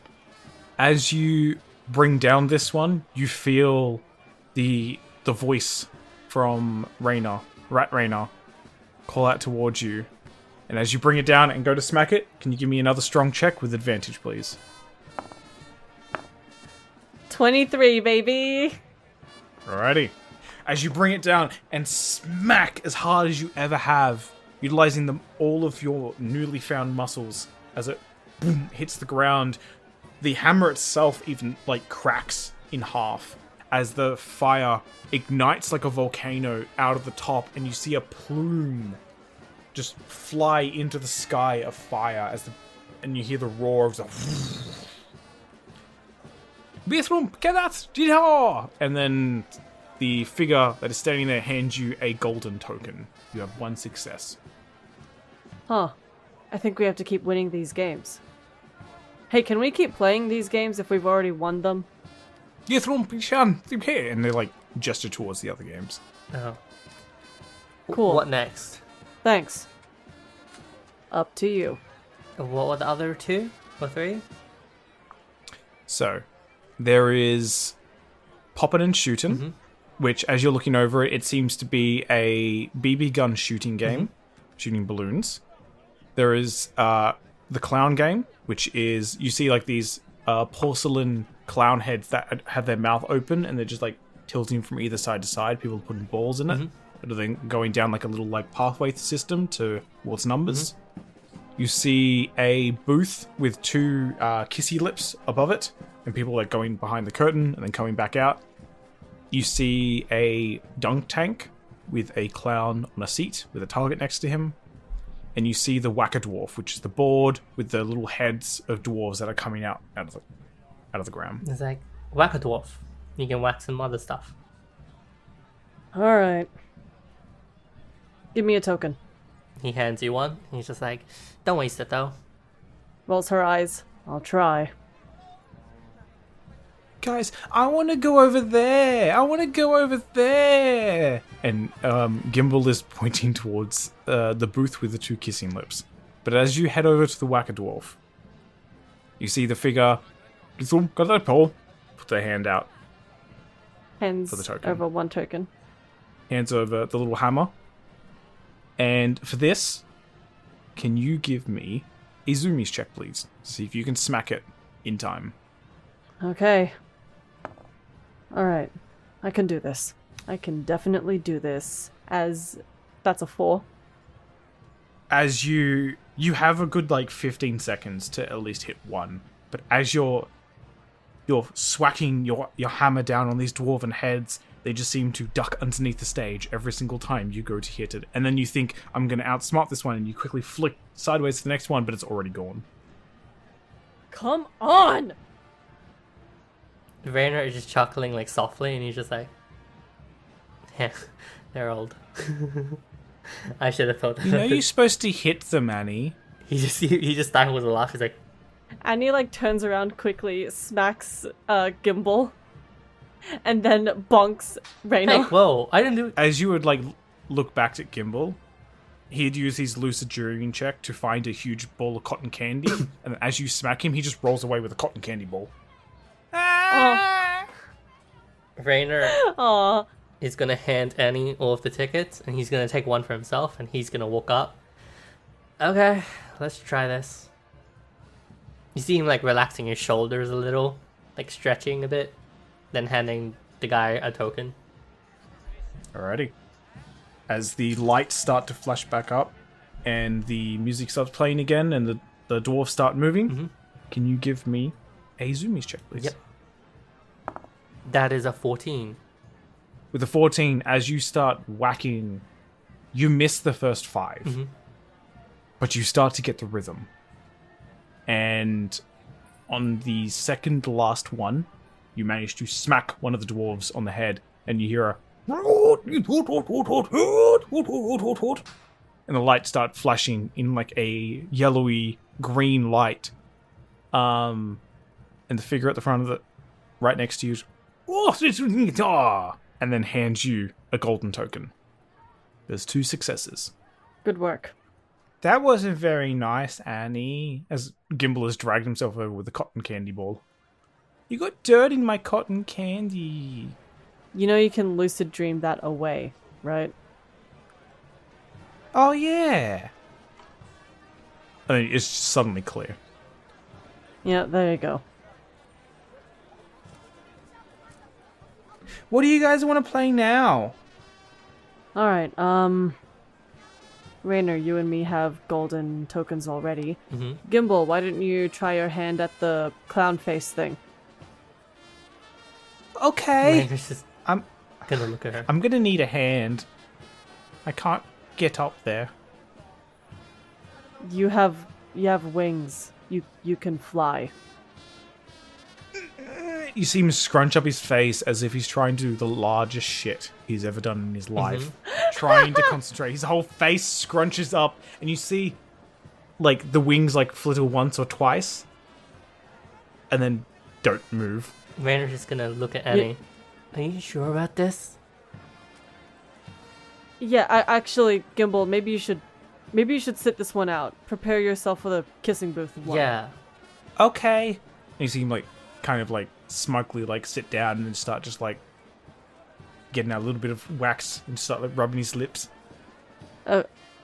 As you bring down this one, you feel the voice from Rat Raina, call out towards you. And as you bring it down and go to smack it, can you give me another strong check with advantage, please? 23, baby! Alrighty. As you bring it down and smack as hard as you ever have, utilizing all of your newly found muscles, as it boom, hits the ground, the hammer itself even like cracks in half as the fire ignites like a volcano out of the top, and you see a plume just fly into the sky of fire and you hear the roar of the and then the figure that is standing there hands you a golden token. You have 1 success. Huh. I think we have to keep winning these games. Hey, can we keep playing these games if we've already won them? Yes, and they like gesture towards the other games. Oh. Cool. What next? Thanks. Up to you. What were the other 2 or 3? So, there is Poppin' and Shootin', which, as you're looking over it, it seems to be a BB gun shooting game, shooting balloons. There is the clown game, which is, you see like these porcelain clown heads that have their mouth open and they're just like tilting from either side to side. People putting balls in it, and then going down like a little like pathway system towards numbers. You see a booth with 2 kissy lips above it, and people like going behind the curtain and then coming back out. You see a dunk tank with a clown on a seat with a target next to him. And you see the Whack-A-Dwarf, which is the board with the little heads of dwarves that are coming out of the ground. It's like, whack a dwarf. You can whack some other stuff. Alright. Give me a token. He hands you one. He's just like, don't waste it though. Rolls her eyes. I'll try. Guys, I want to go over there. I want to go over there. And Gimbal is pointing towards the booth with the 2 kissing lips. But as you head over to the Whack-A-Dwarf, you see the figure put their hand out. Hands For the token. over 1 token. Hands over the little hammer. And for this, can you give me a Zoomies check, please? See if you can smack it in time. Okay. Alright. I can do this. I can definitely do this. That's a 4. As you have a good like 15 seconds to at least hit 1, but as you're swacking your hammer down on these dwarven heads, they just seem to duck underneath the stage every single time you go to hit it. And then you think, I'm going to outsmart this one, and you quickly flick sideways to the next one, but it's already gone. Come on! Rainer is just chuckling like softly, and he's just like, yeah, they're old. I should have thought that. You know you're supposed to hit them, Annie. he just stifles a laugh. He's like, Annie like turns around quickly, smacks Gimbal, and then bonks Rainer. hey, whoa, I didn't do. As you would like look back at Gimbal, he'd use his lucid dreaming check to find a huge ball of cotton candy, and as you smack him, he just rolls away with a cotton candy ball. Rainer Aw. is gonna hand Annie all of the tickets, and he's gonna take one for himself, and he's gonna walk up. Okay, let's try this. You see him like relaxing his shoulders a little, like stretching a bit, then handing the guy a token. Alrighty. As the lights start to flash back up, and the music starts playing again, and the dwarves start moving, can you give me a Zoomies check, please? Yep. That is a 14. With the 14, as you start whacking, you miss the first 5. But you start to get the rhythm. And on the second last one, you manage to smack one of the dwarves on the head, and you hear a and the lights start flashing in like a yellowy green light. And the figure at the front of it, right next to you, and then hands you a golden token. There's 2 successes. Good work. That wasn't very nice, Annie. As Gimbal has dragged himself over with a cotton candy ball. You got dirt in my cotton candy. You know you can lucid dream that away, right? Oh, yeah. I mean, it's suddenly clear. Yeah, there you go. What do you guys want to play now? Alright, Rainer, you and me have golden tokens already. Gimbal, why didn't you try your hand at the clown face thing? Okay. Rainer's just I'm gonna look at her. I'm gonna need a hand. I can't get up there. You have wings. You can fly. You see him scrunch up his face as if he's trying to do the largest shit he's ever done in his life. Trying to concentrate. His whole face scrunches up, and you see, like, the wings, like, flitter once or twice, and then don't move. Rainer's just gonna look at Annie. Are you sure about this? Yeah, actually, Gimbal, maybe you should sit this one out. Prepare yourself for the kissing booth one. Yeah. Okay. And you see him, like, kind of, like, smugly, like, sit down and then start just, like, getting out a little bit of wax and start, like, rubbing his lips.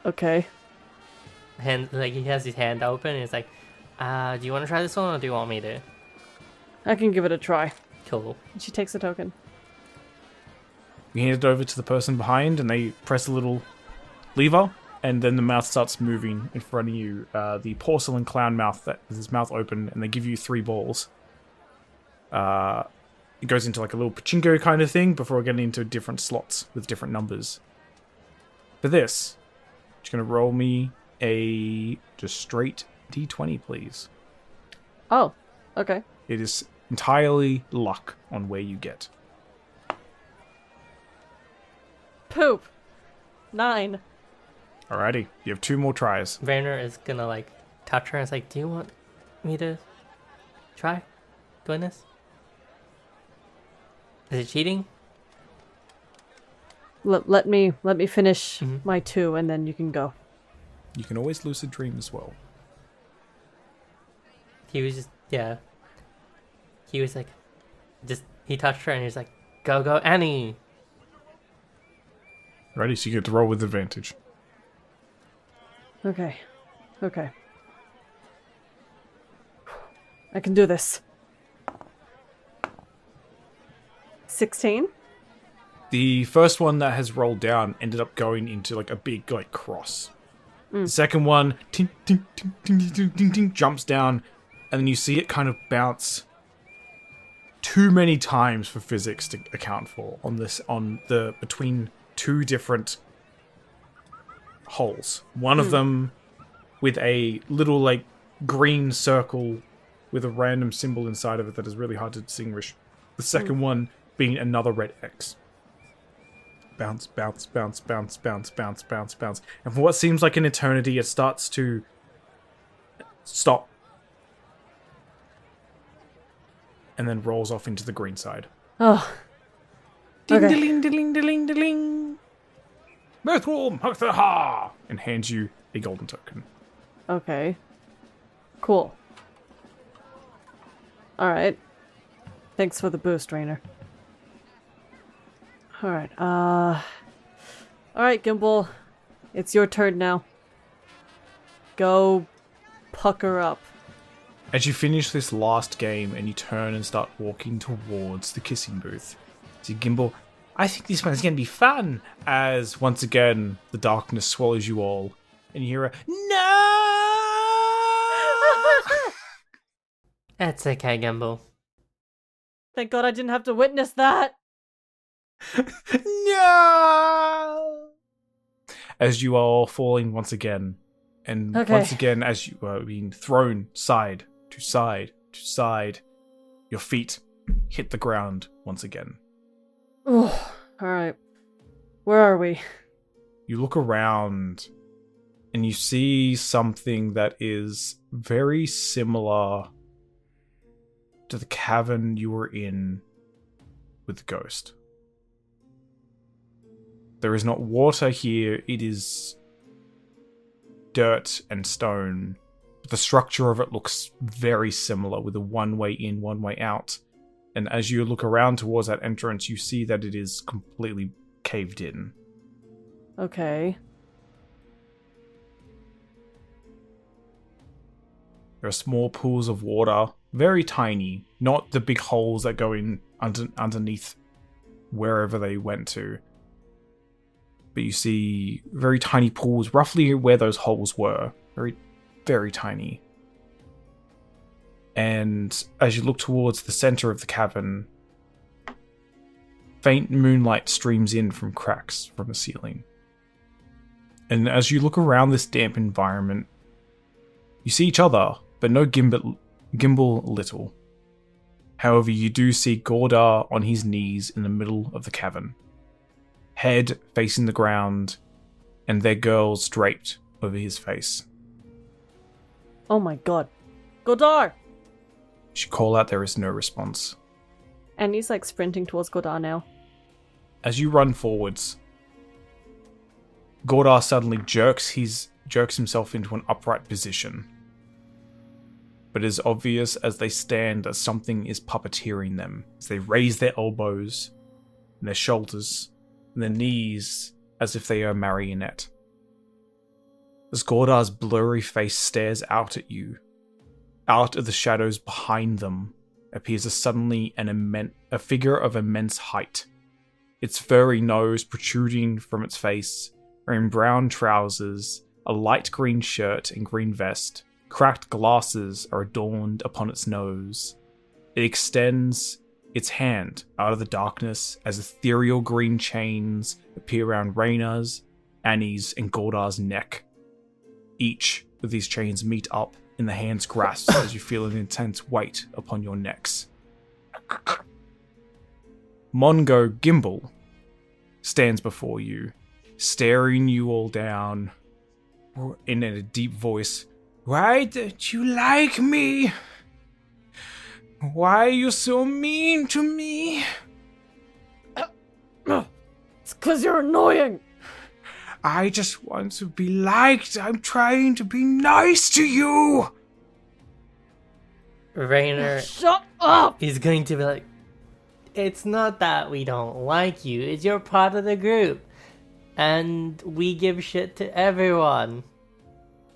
Okay. And, like, he has his hand open and he's like, do you want to try this one or do you want me to? I can give it a try. Cool. And she takes a token. You hand it over to the person behind, and they press a little lever, and then the mouth starts moving in front of you. The porcelain clown mouth that has its mouth open, and they give you 3 balls. It goes into like a little pachinko kind of thing before getting into different slots with different numbers. For this, just gonna roll me a just straight D20, please. Oh, okay. It is entirely luck on where you get. Poop. 9. Alrighty, you have 2 more tries. Rainer is gonna, like, touch her and is like, do you want me to try doing this? Is it cheating? Let me finish my 2 and then you can go. You can always lucid dream as well. He was just, yeah. He was like, he touched her and he was like, go, Annie! Ready, so you get to roll with advantage. Okay. I can do this. 16? The first one that has rolled down ended up going into like a big like cross. The second one ting, ting, ting, ting, ting, ting, ting, jumps down, and then you see it kind of bounce too many times for physics to account for on the between 2 different holes. One of them with a little like green circle with a random symbol inside of it that is really hard to distinguish. The second one being another red X. Bounce, bounce, bounce, bounce, bounce, bounce, bounce, bounce. And for what seems like an eternity, it starts to stop. And then rolls off into the green side. Oh. Ding, Okay. ding, ding, ding, ding. Mirthwolm, ha! And hands you a golden token. Okay. Cool. Alright. Thanks for the boost, Rainer. Alright, Alright, Gimbal. It's your turn now. Go pucker up. As you finish this last game and you turn and start walking towards the kissing booth, see Gimbal, I think this one's going to be fun, as once again the darkness swallows you all and you hear a no. That's okay, Gimbal. Thank God I didn't have to witness that! No! As you are all falling once again, and once again as you are being thrown side to side to side, your feet hit the ground once again. Oh, alright. Where are we? You look around and you see something that is very similar to the cavern you were in with the ghost. There is not water here, it is dirt and stone. But the structure of it looks very similar, with a one-way in, one-way out. And as you look around towards that entrance, you see that it is completely caved in. Okay. There are small pools of water, very tiny, not the big holes that go in underneath wherever they went to. But you see very tiny pools, roughly where those holes were. Very, very tiny. And as you look towards the center of the cavern, faint moonlight streams in from cracks from the ceiling. And as you look around this damp environment, you see each other, but no Gimbal Little. However, you do see Gordar on his knees in the middle of the cavern, head facing the ground, and their girls draped over his face. Oh my god. Godar! You call out, there is no response. And he's like sprinting towards Godar now. As you run forwards, Gordar suddenly jerks himself into an upright position. But it is obvious as they stand that something is puppeteering them, as they raise their elbows, and their shoulders, and their knees, as if they are a marionette. As Gordar's blurry face stares out at you, out of the shadows behind them appears suddenly a figure of immense height. Its furry nose protruding from its face, wearing brown trousers, a light green shirt and green vest. Cracked glasses are adorned upon its nose. It extends its hand out of the darkness as ethereal green chains appear around Rayna's, Annie's, and Gordar's neck. Each of these chains meet up in the hand's grasp as you feel an intense weight upon your necks. Mongo Gimbal stands before you, staring you all down in a deep voice. Why don't you like me? Why are you so mean to me? It's 'cause you're annoying! I just want to be liked. I'm trying to be nice to you. Rainer, Shut up! he's going to be like, it's not that we don't like you, it's you're part of the group. And we give shit to everyone.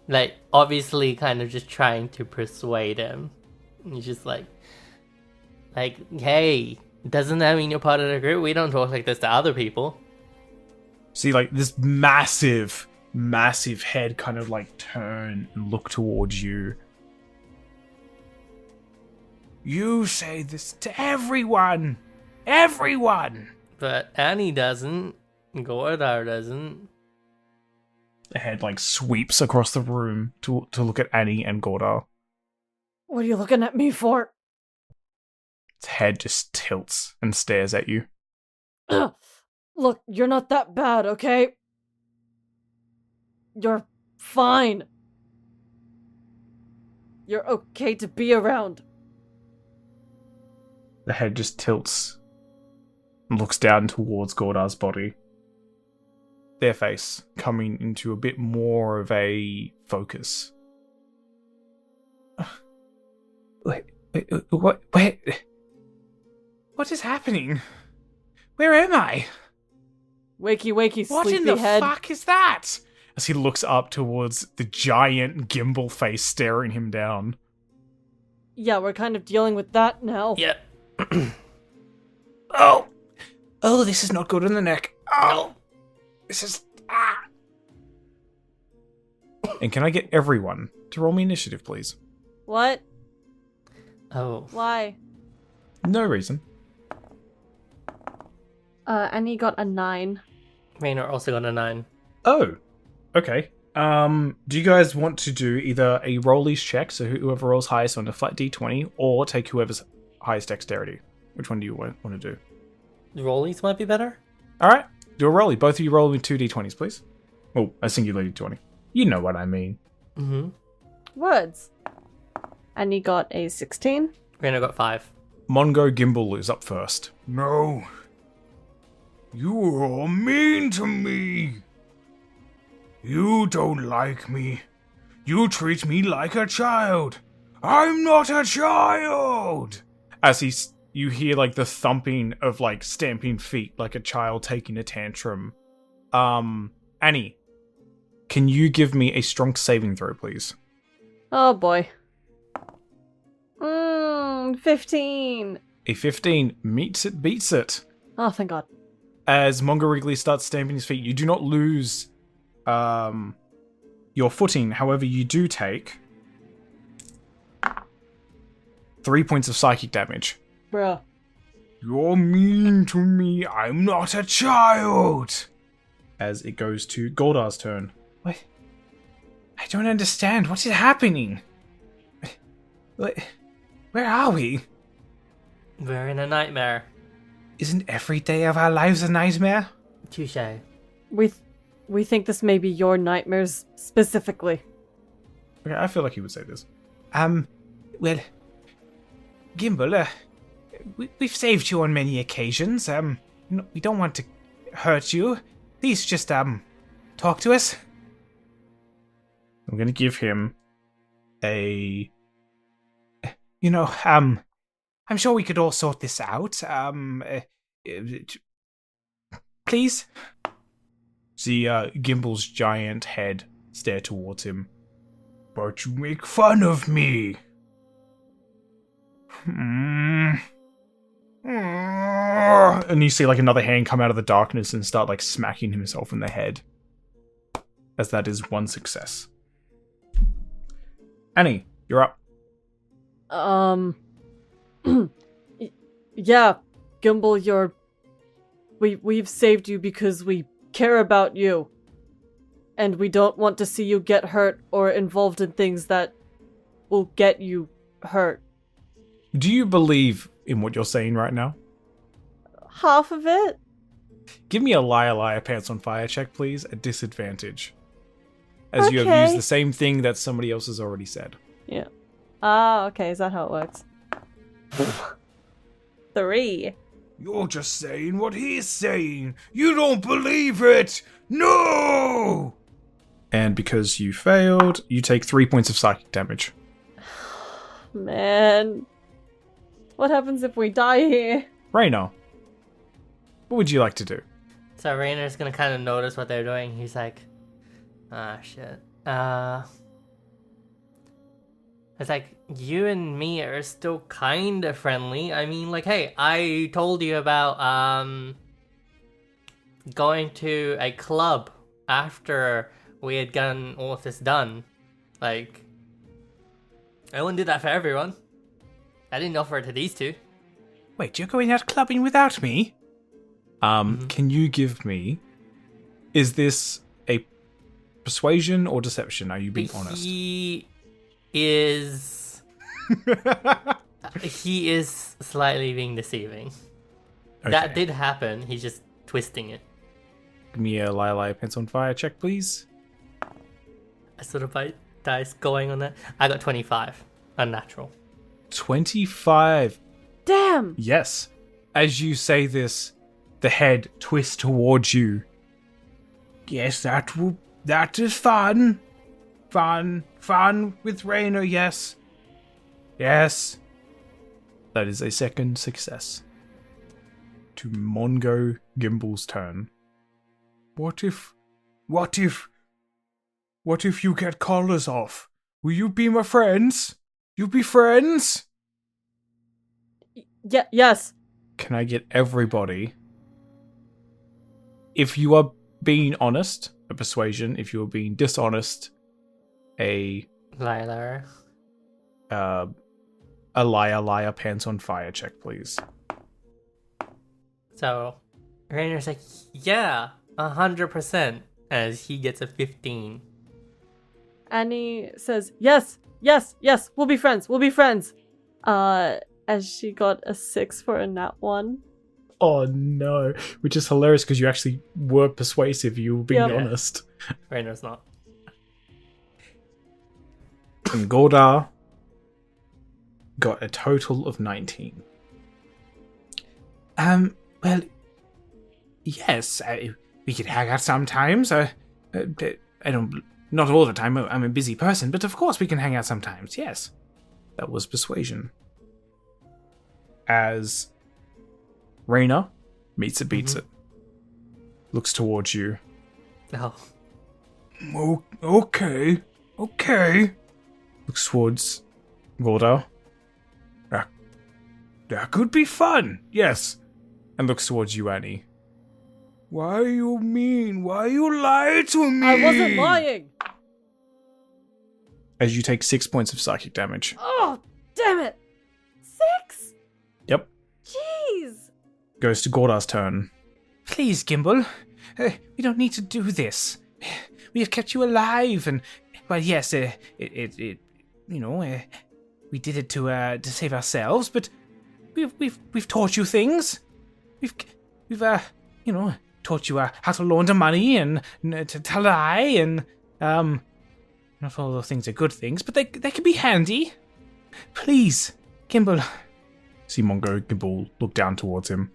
Like, obviously kind of just trying to persuade him. He's just like, hey, doesn't that mean you're part of the group? We don't talk like this to other people. See, like, this massive head kind of, like, turn and look towards you. You say this to everyone! Everyone! But Annie doesn't. Gordar doesn't. The head, like, sweeps across the room to look at Annie and Gordar. What are you looking at me for? Its head just tilts and stares at you. Look, you're not that bad, okay? You're fine. You're okay to be around. The head just tilts and looks down towards Gordar's body. Their face coming into a bit more of a focus. Wait, what is happening? Where am I? Wakey, wakey, What in the sleepyhead. fuck is that? As he looks up towards the giant gimbal face staring him down. Yeah, we're kind of dealing with that now. Yeah. Oh, this is not good in the neck. Oh, this is... And can I get everyone to roll me initiative, please? What? Oh. Why? No reason. Annie got a 9. Rainer also got a 9. Oh, okay. Do you guys want to do either a rollies check, so whoever rolls highest on a flat d20, or take whoever's highest dexterity? Which one do you want to do? Rollies might be better? Alright, do a rollie. Both of you roll me 2 d20s, please. Oh, a singular d20. You know what I mean. Mm-hmm. Words. Annie got a 16. Rainer got 5. Mongo Gimbal is up first. No. You are all mean to me. You don't like me. You treat me like a child. I'm not a child. As you hear like the thumping of like stamping feet, like a child taking a tantrum. Annie, can you give me a strong saving throw, please? Oh boy. 15. A 15 meets it, beats it. Oh, thank God. As Mongo Wrigley starts stamping his feet, you do not lose your footing. However, you do take 3 points of psychic damage. Bruh. You're mean to me. I'm not a child. As it goes to Goldar's turn. What? I don't understand. What is happening? Where are we? We're in a nightmare. Isn't every day of our lives a nightmare? Touche. We think this may be your nightmares specifically. Okay, I feel like he would say this. Well, Gimbal, we've saved you on many occasions. We don't want to hurt you. Please just, talk to us. I'm gonna give him a... I'm sure we could all sort this out. Please? See, Gimbal's giant head stare towards him. But you make fun of me. And you see like another hand come out of the darkness and start like smacking himself in the head. As that is one success. Annie, you're up. Yeah, Gimbal, we've saved you because we care about you. And we don't want to see you get hurt or involved in things that will get you hurt. Do you believe in what you're saying right now? Half of it? Give me a liar pants on fire check, please, at disadvantage. As you have used the same thing that somebody else has already said. Yeah. Okay, is that how it works? 3. You're just saying what he's saying. You don't believe it. No! And because you failed, you take 3 points of psychic damage. Man. What happens if we die here? Raina, what would you like to do? So Rainer's gonna kind of notice what they're doing. He's like, shit. It's like, you and me are still kind of friendly. I mean, like, hey, I told you about, going to a club after we had gotten all of this done. Like, I wouldn't do that for everyone. I didn't offer it to these two. Wait, you're going out clubbing without me? Can you give me... Is this a persuasion or deception? Are you being honest? He is... he is slightly being deceiving. Okay. That did happen. He's just twisting it. Give me a liar pants on fire check, please. I sort of dice going on that. I got 25. Unnatural. 25. Damn! Yes. As you say this, the head twists towards you. Yes, that is fun. Fun with Rainer, yes. Yes. That is a second success. To Mongo Gimbal's turn. What if you get collars off? Will you be my friends? You be friends? Yes. Can I get everybody? If you are being honest, a persuasion. If you are being dishonest, a Liar. a liar pants on fire check, please. So, Rainer's like, yeah, 100%, as he gets a 15. Annie says, yes, we'll be friends. As she got a 6 for a nat 1. Oh no, which is hilarious because you actually were persuasive, you were being Yep. honest. Rainer's not. And Gordar got a total of 19. Well, yes, we could hang out sometimes. I don't, not all the time, I'm a busy person, but of course we can hang out sometimes, yes. That was persuasion. As Raina meets it, beats it. Looks towards you. Oh. Okay. Looks towards Gordar. That could be fun, yes. And looks towards you, Annie. Why are you mean? Why you lie to me? I wasn't lying! As you take 6 points of psychic damage. Oh, damn it! 6? Yep. Jeez! Goes to Gordar's turn. Please, Gimbal. We don't need to do this. We have kept you alive, and well, yes, we did it to save ourselves, but we've taught you things. We've taught you how to launder money and to lie and not all those things are good things, but they can be handy. Please, Gimbal. See Mongo Gimbal look down towards him.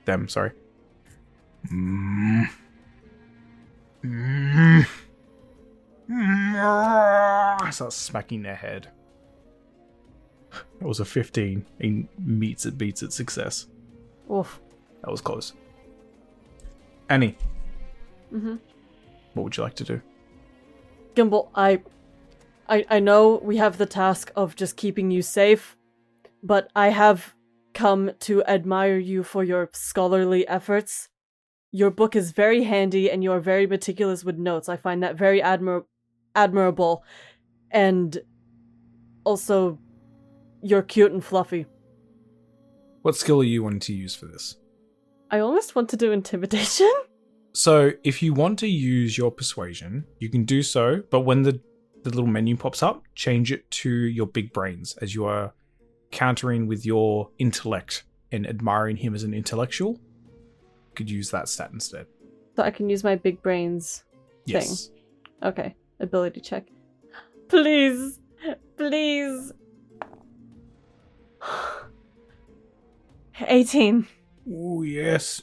Them, sorry. Starts smacking their head. That was a 15. He beats it success. Oof. That was close. Annie. Mm-hmm. What would you like to do? Gimbal, I know we have the task of just keeping you safe, but I have come to admire you for your scholarly efforts. Your book is very handy and you are very meticulous with notes. I find that very admirable. And also, you're cute and fluffy. What skill are you wanting to use for this? I almost want to do intimidation. So, if you want to use your persuasion, you can do so, but when the little menu pops up, change it to your big brains, as you are countering with your intellect and admiring him as an intellectual. You could use that stat instead. So I can use my big brains thing. Yes. Okay, ability check. Please, please. 18. Oh, yes.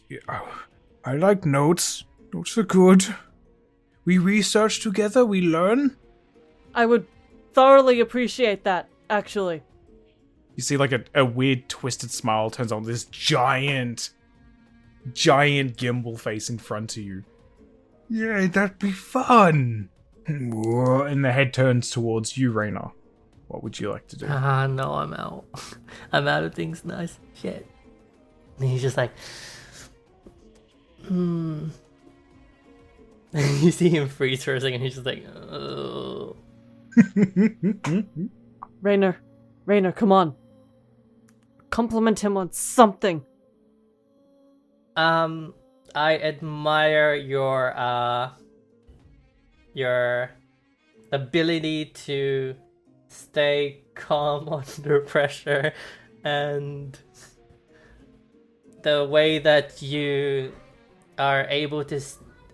I like notes. Notes are good. We research together, we learn. I would thoroughly appreciate that, actually. You see like a weird twisted smile turns on this giant gimbal face in front of you. Yeah, that'd be fun. And the head turns towards you, Raina. What would you like to do? No, I'm out. I'm out of things nice. Shit. And he's just like, You see him freeze for a second. He's just like, oh. Rainer, come on. Compliment him on something. I admire your ability to stay calm under pressure, and the way that you are able to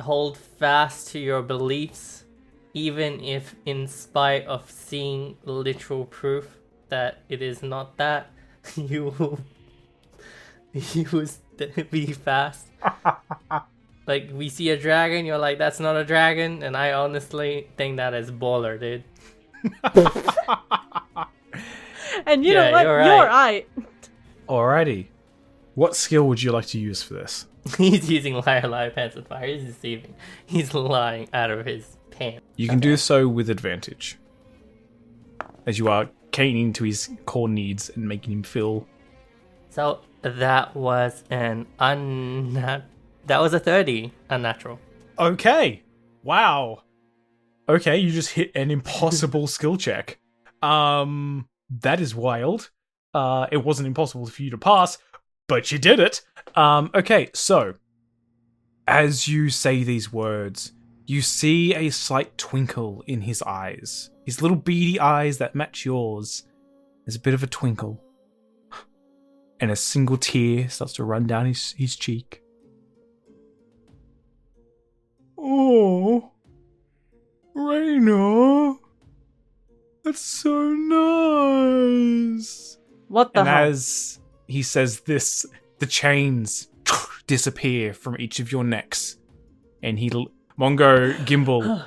hold fast to your beliefs, even if in spite of seeing literal proof that it is not that, you will be fast. Like, we see a dragon, you're like, that's not a dragon, and I honestly think that is baller, dude. And you know what? You're right. Alrighty. What skill would you like to use for this? He's using liar, pants on fire. He's deceiving. He's lying out of his pants. You can do so with advantage, as you are catering to his core needs and making him feel. So that was that was a 30 unnatural. Okay. Wow. Okay, you just hit an impossible skill check. That is wild. It wasn't impossible for you to pass, but you did it. Okay, so as you say these words, you see a slight twinkle in his eyes. His little beady eyes that match yours. There's a bit of a twinkle. And a single tear starts to run down his cheek. Oh, Raina, that's so nice. What the And hell? as he says this, the chains disappear from each of your necks, and Mongo Gimbal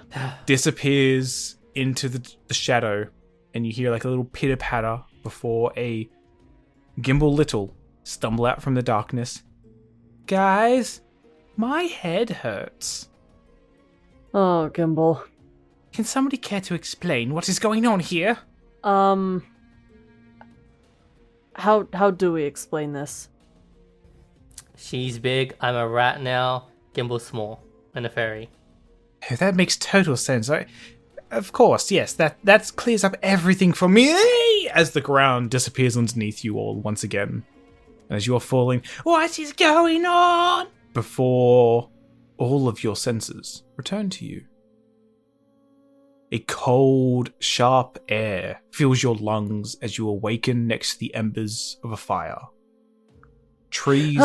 disappears into the shadow, and you hear like a little pitter patter before a Gimbal Little stumble out from the darkness. Guys, my head hurts. Oh, Gimbal. Can somebody care to explain what is going on here? How do we explain this? She's big, I'm a rat now, Gimbal's small, and a fairy. Oh, that makes total sense. Of course, yes, that clears up everything for me. As the ground disappears underneath you all once again. And as you are falling, what is going on? Before all of your senses return to you. A cold, sharp air fills your lungs as you awaken next to the embers of a fire. Trees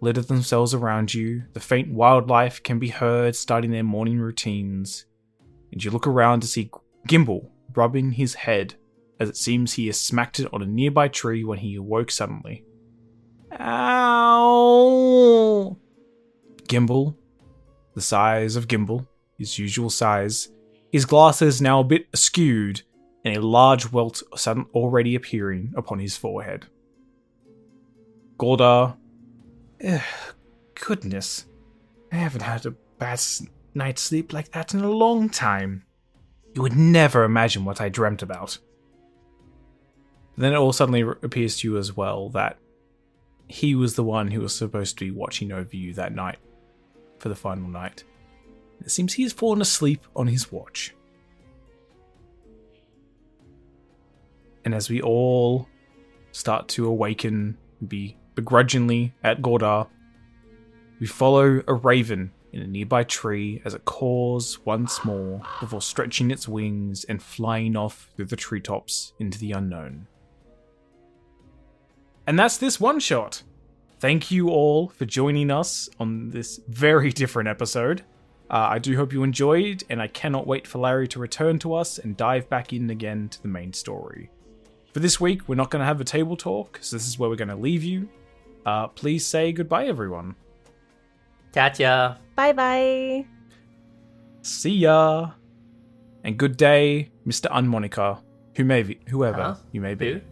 litter themselves around you. The faint wildlife can be heard starting their morning routines. And you look around to see Gimbal rubbing his head as it seems he has smacked it on a nearby tree when he awoke suddenly. Ow! Gimbal, the size of Gimbal, his usual size, his glasses now a bit askewed, and a large welt already appearing upon his forehead. Gordar, goodness, I haven't had a bad night's sleep like that in a long time. You would never imagine what I dreamt about. Then it all suddenly appears to you as well that he was the one who was supposed to be watching over you that night for the final night. It seems he has fallen asleep on his watch. And as we all start to awaken and be begrudgingly at Gordar, we follow a raven in a nearby tree as it caws once more before stretching its wings and flying off through the treetops into the unknown. And that's this one shot. Thank you all for joining us on this very different episode. I do hope you enjoyed, and I cannot wait for Larry to return to us and dive back in again to the main story. For this week, we're not going to have a table talk, so this is where we're going to leave you. Please say goodbye, everyone. Tatya. Bye bye. See ya. And good day, Mr. Unmonica, whoever you may be.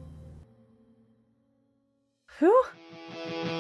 Who? Who?